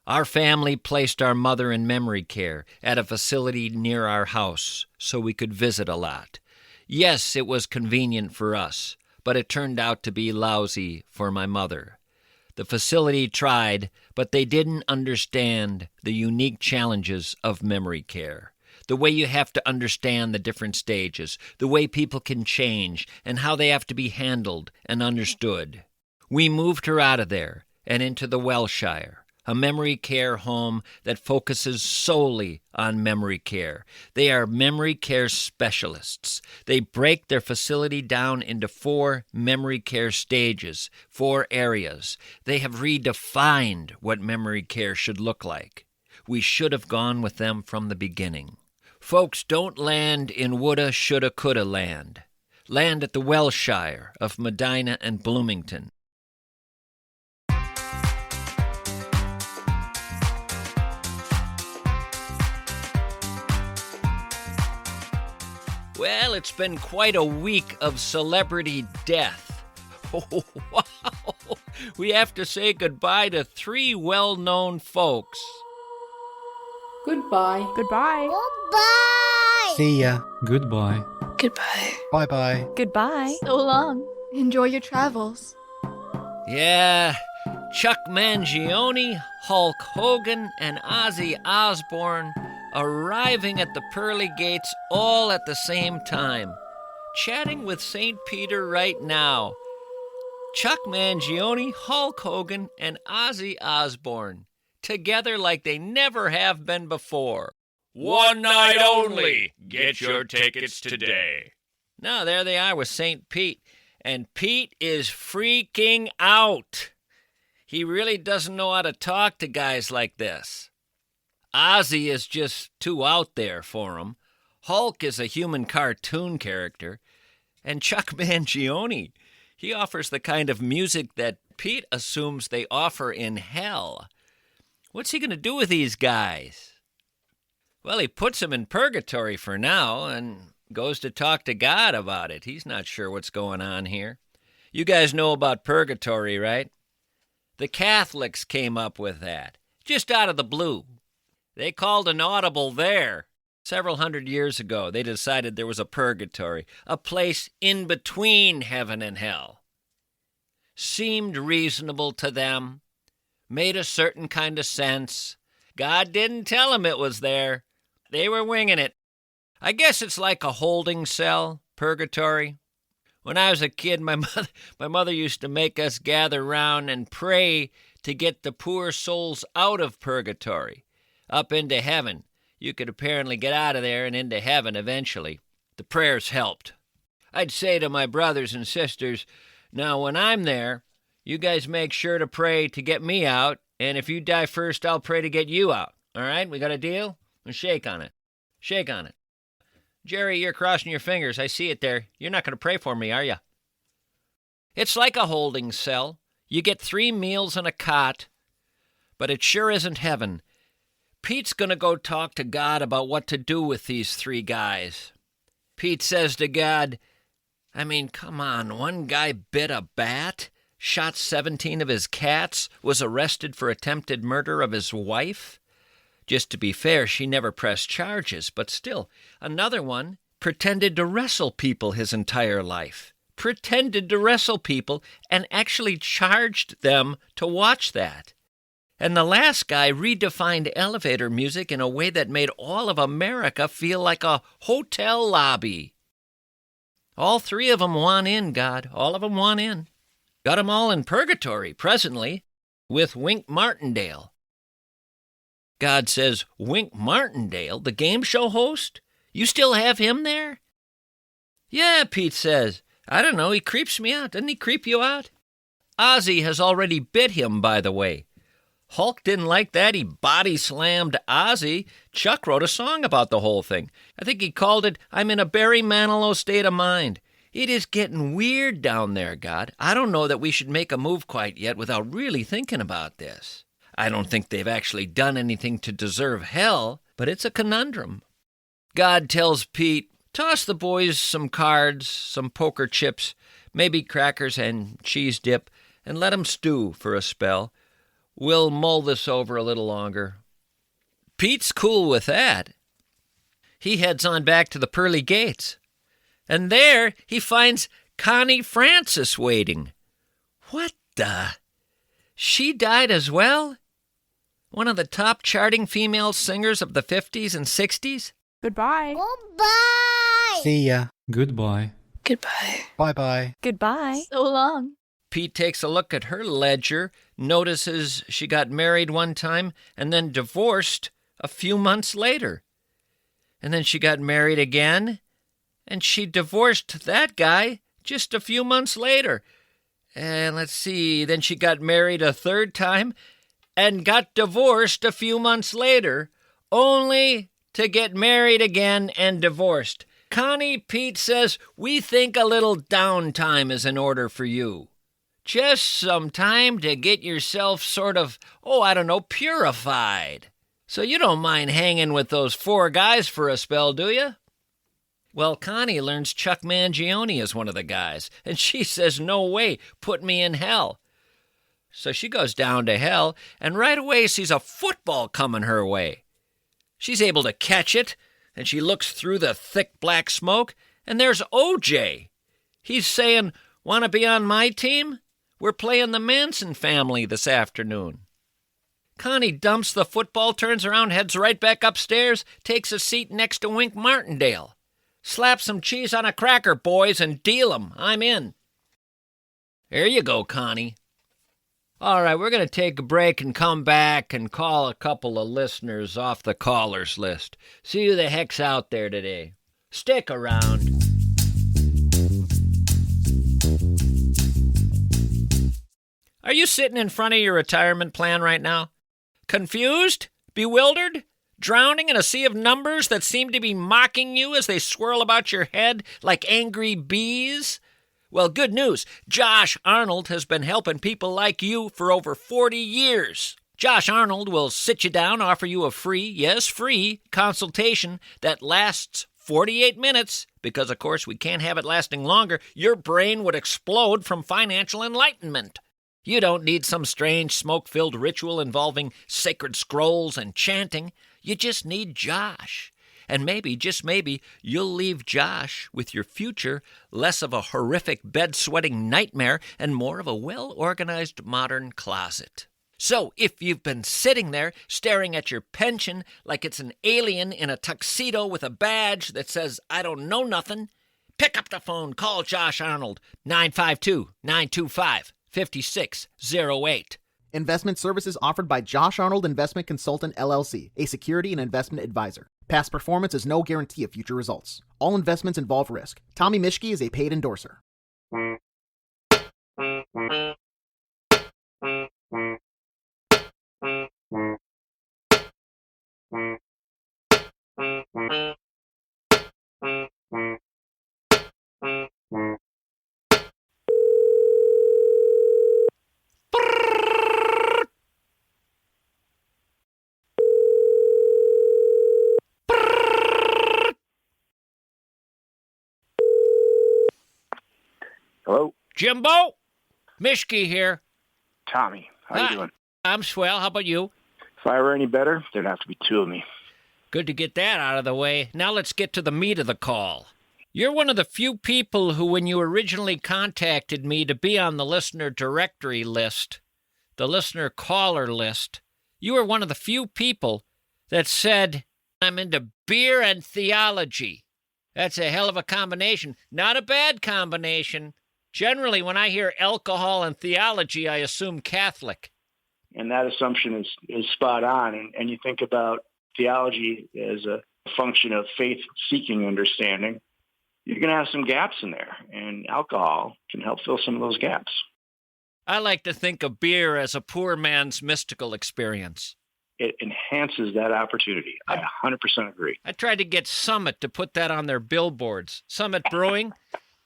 [SPEAKER 1] Our family placed our mother in memory care at a facility near our house so we could visit a lot. Yes, it was convenient for us, but it turned out to be lousy for my mother. The facility tried, but they didn't understand the unique challenges of memory care. The way you have to understand the different stages, the way people can change, and how they have to be handled and understood. We moved her out of there and into the Welshire, a memory care home that focuses solely on memory care. They are memory care specialists. They break their facility down into 4 memory care stages, 4 areas. They have redefined what memory care should look like. We should have gone with them from the beginning. Folks, don't land in woulda, shoulda, coulda land. Land at the Welshire of Medina and Bloomington. Well, it's been quite a week of celebrity death. Oh, wow. We have to say goodbye to 3 well-known folks.
[SPEAKER 3] Goodbye.
[SPEAKER 4] Goodbye.
[SPEAKER 5] Goodbye.
[SPEAKER 6] See ya.
[SPEAKER 7] Goodbye.
[SPEAKER 5] Goodbye.
[SPEAKER 6] Bye-bye.
[SPEAKER 4] Goodbye.
[SPEAKER 3] So long. Enjoy your travels.
[SPEAKER 1] Yeah, Chuck Mangione, Hulk Hogan, and Ozzy Osbourne arriving at the pearly gates all at the same time, chatting with St. Peter right now. Chuck Mangione, Hulk Hogan, and Ozzy Osbourne, together like they never have been before. One night only. Get your tickets today. Now, there they are with St. Pete, and Pete is freaking out. He really doesn't know how to talk to guys like this. Ozzy is just too out there for him. Hulk is a human cartoon character. And Chuck Mangione, he offers the kind of music that Pete assumes they offer in hell. What's he going to do with these guys? Well, he puts them in purgatory for now and goes to talk to God about it. He's not sure what's going on here. You guys know about purgatory, right? The Catholics came up with that, just out of the blue. They called an audible there. Several hundred years ago, they decided there was a purgatory, a place in between heaven and hell. Seemed reasonable to them, made a certain kind of sense. God didn't tell them it was there. They were winging it. I guess it's like a holding cell, purgatory. When I was a kid, my mother used to make us gather round and pray to get the poor souls out of purgatory, up into heaven. You could apparently get out of there and into heaven eventually. The prayers helped. I'd say to my brothers and sisters, now when I'm there, you guys make sure to pray to get me out, and if you die first, I'll pray to get you out. All right, we got a deal? Well, shake on it. Shake on it. Jerry, you're crossing your fingers. I see it there. You're not going to pray for me, are you? It's like a holding cell. You get 3 meals and a cot, but it sure isn't heaven. Pete's going to go talk to God about what to do with these 3 guys. Pete says to God, I mean, come on, one guy bit a bat, shot 17 of his cats, was arrested for attempted murder of his wife. Just to be fair, she never pressed charges, but still, another one pretended to wrestle people his entire life. Pretended to wrestle people and actually charged them to watch that. And the last guy redefined elevator music in a way that made all of America feel like a hotel lobby. All 3 of them want in, God. All of them want in. Got them all in purgatory presently with Wink Martindale. God says, Wink Martindale, the game show host? You still have him there? Yeah, Pete says. I don't know, he creeps me out. Doesn't he creep you out? Ozzy has already bit him, by the way. Hulk didn't like that. He body-slammed Ozzy. Chuck wrote a song about the whole thing. I think he called it, I'm in a Barry Manilow state of mind. It is getting weird down there, God. I don't know that we should make a move quite yet without really thinking about this. I don't think they've actually done anything to deserve hell, but it's a conundrum. God tells Pete, toss the boys some cards, some poker chips, maybe crackers and cheese dip, and let 'em stew for a spell. We'll mull this over a little longer. Pete's cool with that. He heads on back to the pearly gates. And there he finds Connie Francis waiting. What the? She died as well? One of the top charting female singers of the 50s and 60s?
[SPEAKER 3] Goodbye.
[SPEAKER 5] Goodbye.
[SPEAKER 4] See ya.
[SPEAKER 6] Goodbye.
[SPEAKER 5] Goodbye.
[SPEAKER 4] Bye-bye.
[SPEAKER 3] Goodbye. So long.
[SPEAKER 1] Pete takes a look at her ledger, notices she got married one time and then divorced a few months later. And then she got married again, and she divorced that guy just a few months later. And let's see, then she got married a 3rd time and got divorced a few months later, only to get married again and divorced. Connie, Pete says, we think a little downtime is in order for you. Just some time to get yourself sort of, purified. So you don't mind hanging with those 4 guys for a spell, do you? Well, Connie learns Chuck Mangione is one of the guys, and she says, no way, put me in hell. So she goes down to hell, and right away sees a football coming her way. She's able to catch it, and she looks through the thick black smoke, and there's OJ. He's saying, want to be on my team? We're playing the Manson family this afternoon. Connie dumps the football, turns around, heads right back upstairs, takes a seat next to Wink Martindale. Slap some cheese on a cracker, boys, and deal 'em. I'm in. There you go, Connie. All right, we're going to take a break and come back and call a couple of listeners off the callers list. See who the heck's out there today. Stick around. Are you sitting in front of your retirement plan right now? Confused? Bewildered? Drowning in a sea of numbers that seem to be mocking you as they swirl about your head like angry bees? Well, good news. Josh Arnold has been helping people like you for over 40 years. Josh Arnold will sit you down, offer you a free, yes, free, consultation that lasts 48 minutes, because, of course, we can't have it lasting longer. Your brain would explode from financial enlightenment. You don't need some strange smoke-filled ritual involving sacred scrolls and chanting. You just need Josh. And maybe, just maybe, you'll leave Josh with your future less of a horrific bed-sweating nightmare and more of a well-organized modern closet. So, if you've been sitting there staring at your pension like it's an alien in a tuxedo with a badge that says, I don't know nothing, pick up the phone, call Josh Arnold, 952-925-5608.
[SPEAKER 7] Investment services offered by Josh Arnold Investment Consultant, LLC, a security and investment advisor. Past performance is no guarantee of future results. All investments involve risk. Tommy MISCHKE is a paid endorser.
[SPEAKER 1] Jimbo, MISCHKE here.
[SPEAKER 4] Tommy, how you doing?
[SPEAKER 1] I'm swell. How about you?
[SPEAKER 4] If I were any better, there'd have to be two of me.
[SPEAKER 1] Good to get that out of the way. Now let's get to the meat of the call. You're one of the few people who, when you originally contacted me to be on the listener directory list, the listener caller list, you were one of the few people that said, I'm into beer and theology. That's a hell of a combination. Not a bad combination. Generally, when I hear alcohol and theology, I assume Catholic.
[SPEAKER 4] And that assumption is spot on. And you think about theology as a function of faith-seeking understanding, you're going to have some gaps in there, and alcohol can help fill some of those gaps.
[SPEAKER 1] I like to think of beer as a poor man's mystical experience.
[SPEAKER 4] It enhances that opportunity. I 100% agree.
[SPEAKER 1] I tried to get Summit to put that on their billboards. Summit Brewing.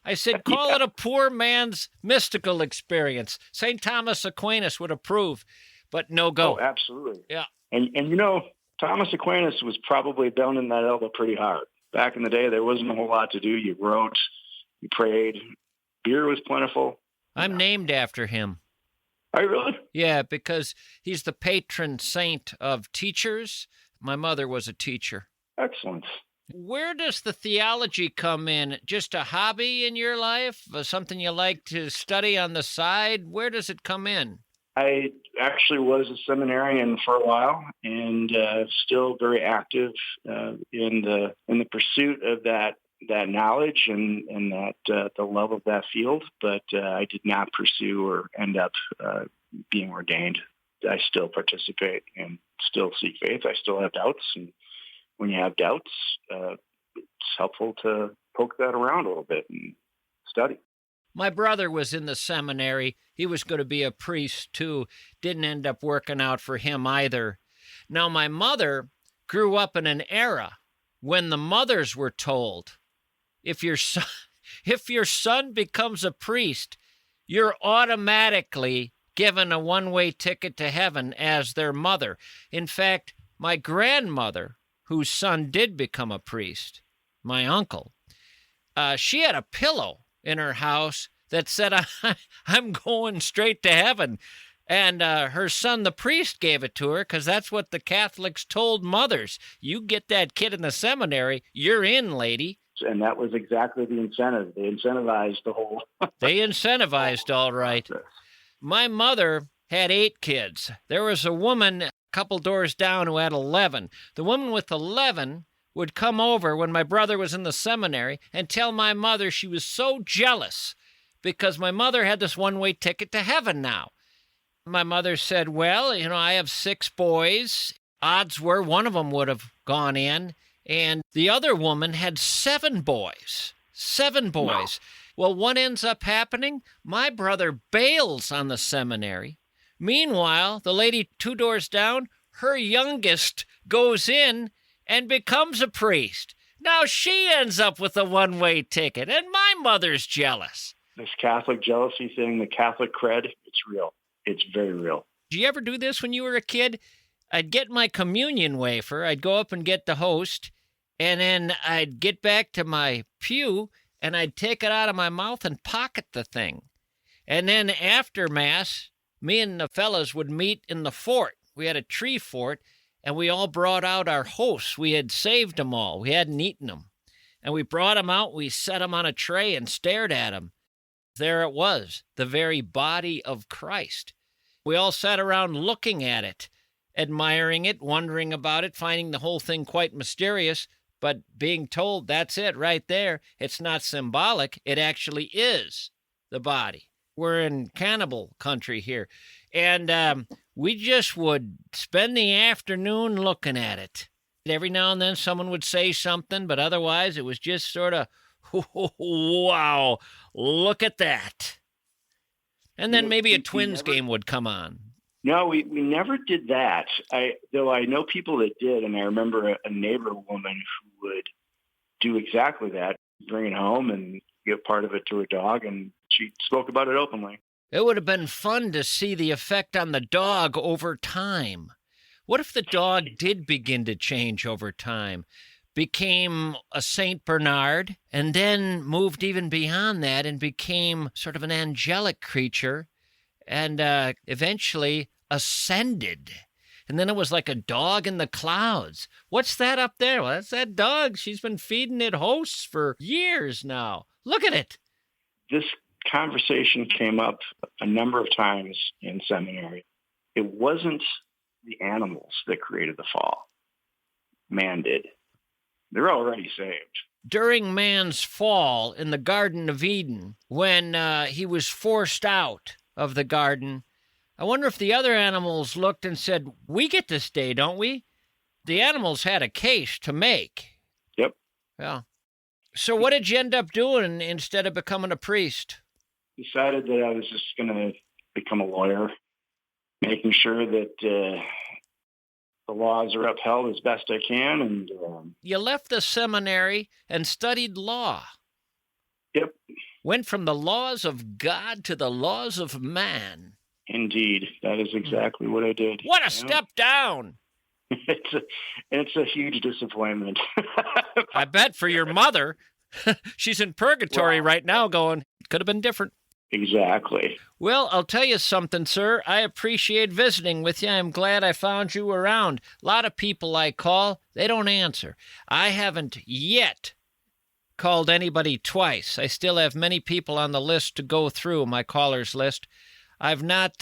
[SPEAKER 1] I said, call it a poor man's mystical experience. St. Thomas Aquinas would approve, but no go.
[SPEAKER 4] Oh, absolutely.
[SPEAKER 1] Yeah.
[SPEAKER 4] And you know, Thomas Aquinas was probably down in that elbow pretty hard. Back in the day, there wasn't a whole lot to do. You wrote, you prayed. Beer was plentiful.
[SPEAKER 1] I'm named after him.
[SPEAKER 4] Are you really?
[SPEAKER 1] Yeah, because he's the patron saint of teachers. My mother was a teacher.
[SPEAKER 4] Excellent.
[SPEAKER 1] Where does the theology come in? Just a hobby in your life? Something you like to study on the side? Where does it come in?
[SPEAKER 4] I actually was a seminarian for a while, and still very active in the pursuit of that knowledge and that the love of that field. But I did not pursue or end up being ordained. I still participate and still seek faith. I still have doubts, and when you have doubts, it's helpful to poke that around a little bit and study.
[SPEAKER 1] My brother was in the seminary. He was going to be a priest, too. Didn't end up working out for him either. Now, my mother grew up in an era when the mothers were told, if your son becomes a priest, you're automatically given a one-way ticket to heaven as their mother. In fact, my grandmother, whose son did become a priest, my uncle, she had a pillow in her house that said, I'm going straight to heaven. And her son, the priest, gave it to her because that's what the Catholics told mothers. You get that kid in the seminary, you're in, lady.
[SPEAKER 4] And that was exactly the incentive. They incentivized the whole...
[SPEAKER 1] They incentivized, all right. My mother had 8 kids. There was a woman a couple doors down who had 11. The woman with 11 would come over when my brother was in the seminary and tell my mother she was so jealous because my mother had this one-way ticket to heaven now. My mother said, well, I have 6 boys. Odds were one of them would have gone in, and the other woman had 7 boys. 7 boys. Wow. Well, what ends up happening? My brother bails on the seminary. Meanwhile, the lady 2 doors down, her youngest goes in and becomes a priest. Now she ends up with a one-way ticket, and my mother's jealous.
[SPEAKER 4] This Catholic jealousy thing, the Catholic cred, it's real. It's very real.
[SPEAKER 1] Did you ever do this when you were a kid? I'd get my communion wafer, I'd go up and get the host, and then I'd get back to my pew, and I'd take it out of my mouth and pocket the thing. And then after Mass, me and the fellas would meet in the fort. We had a tree fort, and we all brought out our hosts. We had saved them all. We hadn't eaten them. And we brought them out, we set them on a tray and stared at them. There it was, the very body of Christ. We all sat around looking at it, admiring it, wondering about it, finding the whole thing quite mysterious, but being told that's it right there. It's not symbolic. It actually is the body. We're in cannibal country here. And we just would spend the afternoon looking at it. Every now and then someone would say something, but otherwise it was just sort of, wow, look at that. And then maybe a Twins game would come on.
[SPEAKER 4] No, we never did that. Though I know people that did, and I remember a neighbor woman who would do exactly that, bring it home and give part of it to her dog, and she spoke about it openly.
[SPEAKER 1] It would have been fun to see the effect on the dog over time. What if the dog did begin to change over time? became a Saint Bernard, and then moved even beyond that and became sort of an angelic creature, and eventually ascended. And then it was like a dog in the clouds. What's that up there? Well, that's that dog. She's been feeding it hosts for years now. Look at it.
[SPEAKER 4] This conversation came up a number of times in seminary. It wasn't the animals that created the fall. Man did. They're already saved.
[SPEAKER 1] During man's fall in the Garden of Eden, when he was forced out of the garden, I wonder if the other animals looked and said, we get to stay, don't we? The animals had a case to make.
[SPEAKER 4] Yep.
[SPEAKER 1] Yeah. So what did you end up doing instead of becoming a priest?
[SPEAKER 4] Decided that I was just going to become a lawyer, making sure that the laws are upheld as best I can. And
[SPEAKER 1] you left the seminary and studied law.
[SPEAKER 4] Yep.
[SPEAKER 1] Went from the laws of God to the laws of man.
[SPEAKER 4] Indeed. That is exactly what I did.
[SPEAKER 1] What a step down.
[SPEAKER 4] It's a huge disappointment.
[SPEAKER 1] I bet for your mother. She's in purgatory right now going, could have been different.
[SPEAKER 4] Exactly.
[SPEAKER 1] Well, I'll tell you something, sir. I appreciate visiting with you. I'm glad I found you around. A lot of people I call, they don't answer. I haven't yet called anybody twice. I still have many people on the list to go through, my callers list. I've not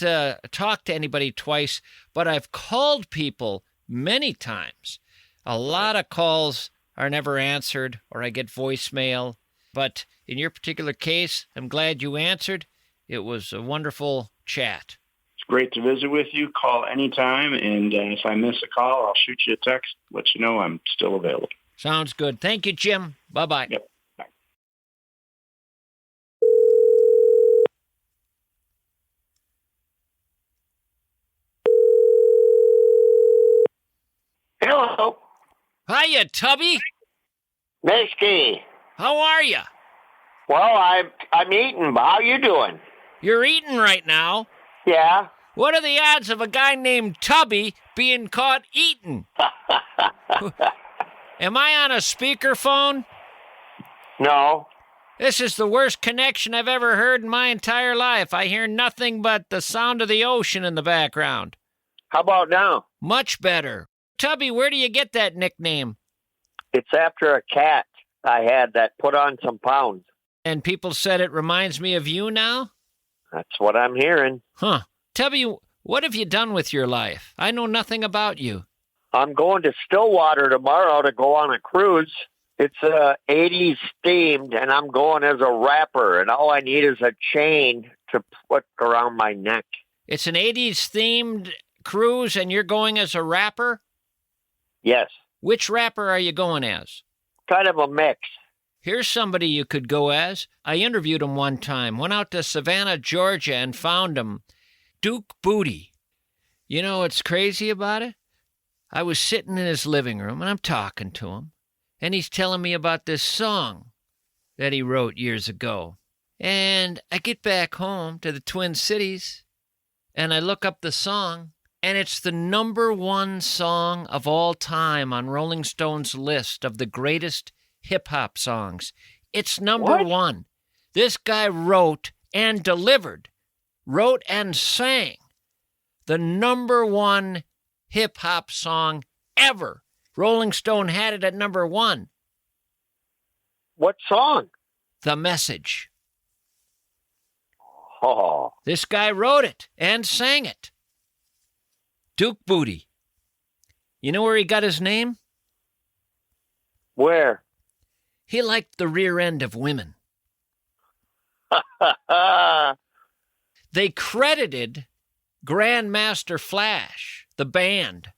[SPEAKER 1] talked to anybody twice, but I've called people many times. A lot of calls are never answered, or I get voicemail. But in your particular case, I'm glad you answered. It was a wonderful chat.
[SPEAKER 4] It's great to visit with you. Call anytime, and if I miss a call, I'll shoot you a text, let you know I'm still available.
[SPEAKER 1] Sounds good. Thank you, Jim. Bye-bye.
[SPEAKER 4] Yep. Bye.
[SPEAKER 6] Hello,
[SPEAKER 1] Hiya, Tubby.
[SPEAKER 6] MISCHKE.
[SPEAKER 1] How are you?
[SPEAKER 6] Well, I'm eating, but how you doing?
[SPEAKER 1] You're eating right now.
[SPEAKER 6] Yeah.
[SPEAKER 1] What are the odds of a guy named Tubby being caught eating? Am I on a speakerphone?
[SPEAKER 6] No.
[SPEAKER 1] This is the worst connection I've ever heard in my entire life. I hear nothing but the sound of the ocean in the background.
[SPEAKER 6] How about now?
[SPEAKER 1] Much better. Tubby, where do you get that nickname?
[SPEAKER 6] It's after a cat I had that put on some pounds.
[SPEAKER 1] And people said it reminds me of you now?
[SPEAKER 6] That's what I'm hearing.
[SPEAKER 1] Huh. Tubby, what have you done with your life? I know nothing about you.
[SPEAKER 6] I'm going to Stillwater tomorrow to go on a cruise. It's 80s themed, and I'm going as a rapper, and all I need is a chain to put around my neck.
[SPEAKER 1] It's an 80s themed cruise, and you're going as a rapper?
[SPEAKER 6] Yes.
[SPEAKER 1] Which rapper are you going as?
[SPEAKER 6] Kind of a mix.
[SPEAKER 1] Here's somebody you could go as. I interviewed him one time, went out to Savannah, Georgia, and found him. Duke Booty. You know what's crazy about it? I was sitting in his living room, and I'm talking to him, and he's telling me about this song that he wrote years ago. And I get back home to the Twin Cities, and I look up the song, and it's the #1 song of all time on Rolling Stone's list of the greatest hip-hop songs. It's #1. This guy wrote and delivered, wrote and sang the #1 hip-hop song ever. Rolling Stone had it at #1.
[SPEAKER 6] What song?
[SPEAKER 1] The Message.
[SPEAKER 6] Oh.
[SPEAKER 1] This guy wrote it and sang it. Duke Booty. You know where he got his name?
[SPEAKER 6] Where?
[SPEAKER 1] He liked the rear end of women. They credited Grandmaster Flash, the band,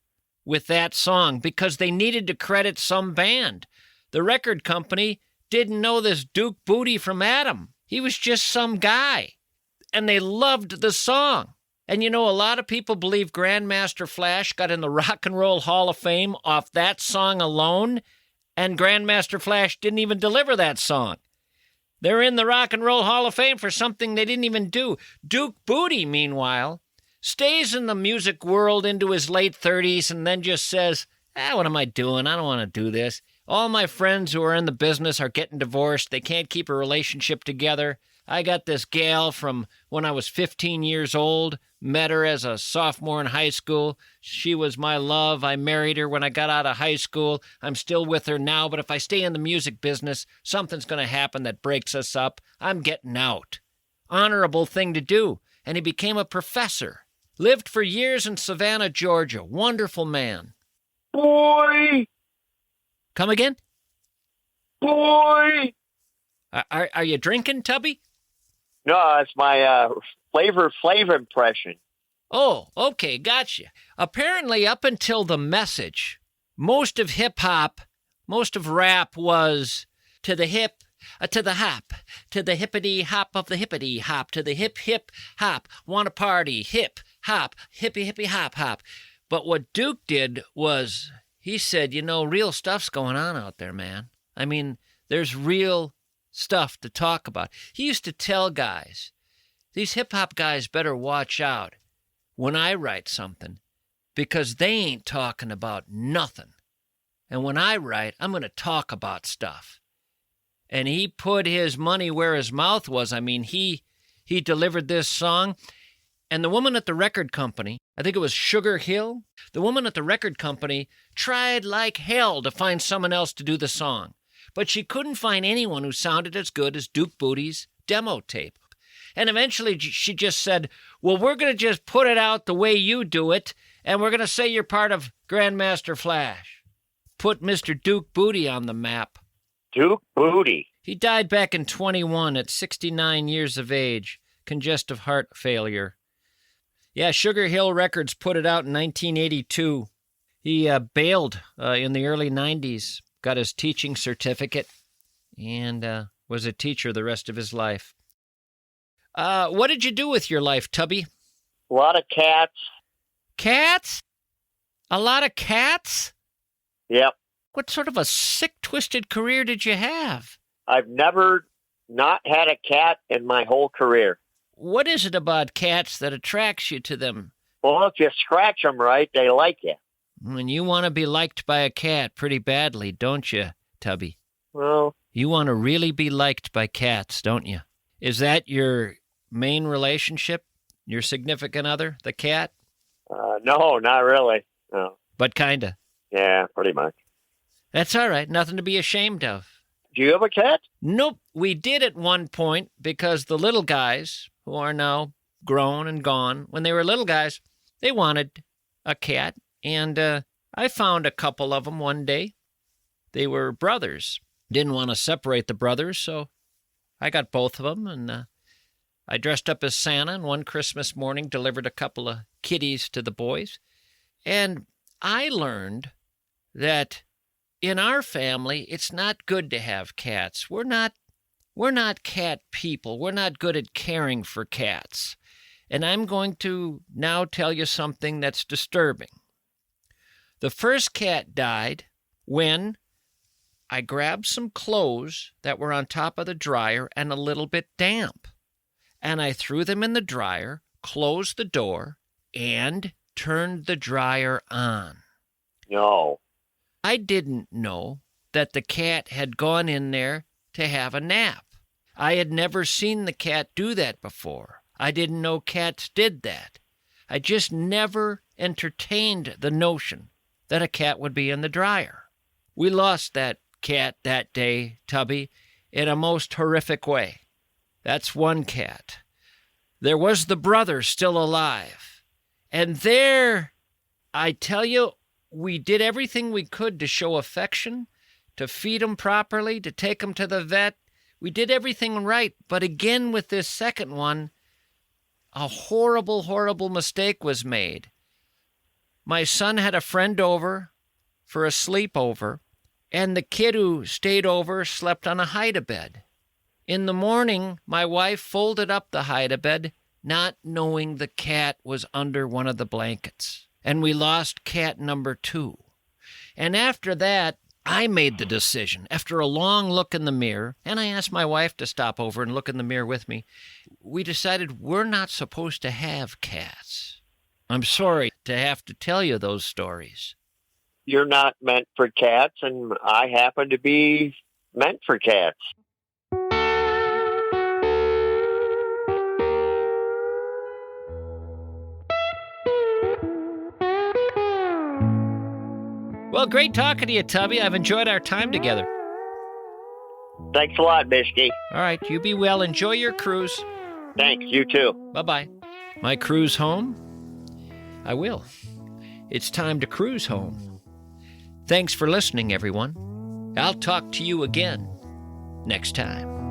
[SPEAKER 1] with that song because they needed to credit some band. The record company didn't know this Duke Booty from Adam. He was just some guy. And they loved the song. And you know, a lot of people believe Grandmaster Flash got in the Rock and Roll Hall of Fame off that song alone, and Grandmaster Flash didn't even deliver that song. They're in the Rock and Roll Hall of Fame for something they didn't even do. Duke Booty, meanwhile, stays in the music world into his late 30s and then just says, what am I doing? I don't want to do this. All my friends who are in the business are getting divorced. They can't keep a relationship together. I got this gal from when I was 15 years old, met her as a sophomore in high school. She was my love. I married her when I got out of high school. I'm still with her now, but if I stay in the music business, something's going to happen that breaks us up. I'm getting out. Honorable thing to do. And he became a professor. Lived for years in Savannah, Georgia. Wonderful man.
[SPEAKER 6] Boy!
[SPEAKER 1] Come again?
[SPEAKER 6] Boy!
[SPEAKER 1] Are you drinking, Tubby?
[SPEAKER 6] No, it's my Flavor Flav impression.
[SPEAKER 1] Oh, okay, gotcha. Apparently, up until The Message, most of hip-hop, most of rap was to the hip, to the hop, to the hippity-hop of the hippity-hop, to the hip-hip-hop, wanna party, hip-hop, hippy-hippy-hop-hop. But what Duke did was, he said, real stuff's going on out there, man. I mean, there's real stuff to talk about. He used to tell guys, these hip-hop guys better watch out when I write something because they ain't talking about nothing. And when I write, I'm going to talk about stuff. And he put his money where his mouth was. I mean, he delivered this song. And the woman at the record company, I think it was Sugar Hill, the woman at the record company tried like hell to find someone else to do the song. But she couldn't find anyone who sounded as good as Duke Booty's demo tape. And eventually she just said, well, we're going to just put it out the way you do it, and we're going to say you're part of Grandmaster Flash. Put Mr. Duke Booty on the map.
[SPEAKER 6] Duke Booty.
[SPEAKER 1] He died back in 21 at 69 years of age, congestive heart failure. Yeah, Sugar Hill Records put it out in 1982. He bailed in the early 90s. Got his teaching certificate, and was a teacher the rest of his life. What did you do with your life, Tubby?
[SPEAKER 6] A lot of cats.
[SPEAKER 1] Cats? A lot of cats?
[SPEAKER 6] Yep.
[SPEAKER 1] What sort of a sick, twisted career did you have?
[SPEAKER 6] I've never not had a cat in my whole career.
[SPEAKER 1] What is it about cats that attracts you to them?
[SPEAKER 6] Well, if you scratch them right, they like you.
[SPEAKER 1] And you want to be liked by a cat pretty badly, don't you, Tubby?
[SPEAKER 6] Well,
[SPEAKER 1] You want to really be liked by cats, don't you? Is that your main relationship? Your significant other, the cat?
[SPEAKER 6] no, not really. No.
[SPEAKER 1] But kinda.
[SPEAKER 6] Yeah, pretty much.
[SPEAKER 1] That's all right. Nothing to be ashamed of.
[SPEAKER 6] Do you have a cat?
[SPEAKER 1] Nope. We did at one point because the little guys, who are now grown and gone, when they were little guys, they wanted a cat. And I found a couple of them one day. They were brothers. Didn't want to separate the brothers, so I got both of them. And I dressed up as Santa, and one Christmas morning delivered a couple of kitties to the boys. And I learned that in our family, it's not good to have cats. We're not cat people. We're not good at caring for cats. And I'm going to now tell you something that's disturbing. The first cat died when I grabbed some clothes that were on top of the dryer and a little bit damp. And I threw them in the dryer, closed the door, and turned the dryer on.
[SPEAKER 6] No.
[SPEAKER 1] I didn't know that the cat had gone in there to have a nap. I had never seen the cat do that before. I didn't know cats did that. I just never entertained the notion that a cat would be in the dryer. We lost that cat that day, Tubby, in a most horrific way. That's one cat. There was the brother still alive. And there, I tell you, we did everything we could to show affection, to feed him properly, to take him to the vet. We did everything right. But again, with this second one, a horrible, horrible mistake was made. My son had a friend over for a sleepover, and the kid who stayed over slept on a hide-a-bed. In the morning, my wife folded up the hide-a-bed, not knowing the cat was under one of the blankets. And we lost cat number 2. And after that, I made the decision, after a long look in the mirror, and I asked my wife to stop over and look in the mirror with me, we decided we're not supposed to have cats. I'm sorry to have to tell you those stories.
[SPEAKER 6] you're not meant for cats, and I happen to be meant for cats.
[SPEAKER 1] Well, great talking to you, Tubby. I've enjoyed our time together.
[SPEAKER 6] Thanks a lot, Mishke.
[SPEAKER 1] All right, you be well. Enjoy your cruise.
[SPEAKER 6] Thanks, you too.
[SPEAKER 1] Bye-bye. My cruise home? I will. It's time to cruise home. Thanks for listening, everyone. I'll talk to you again next time.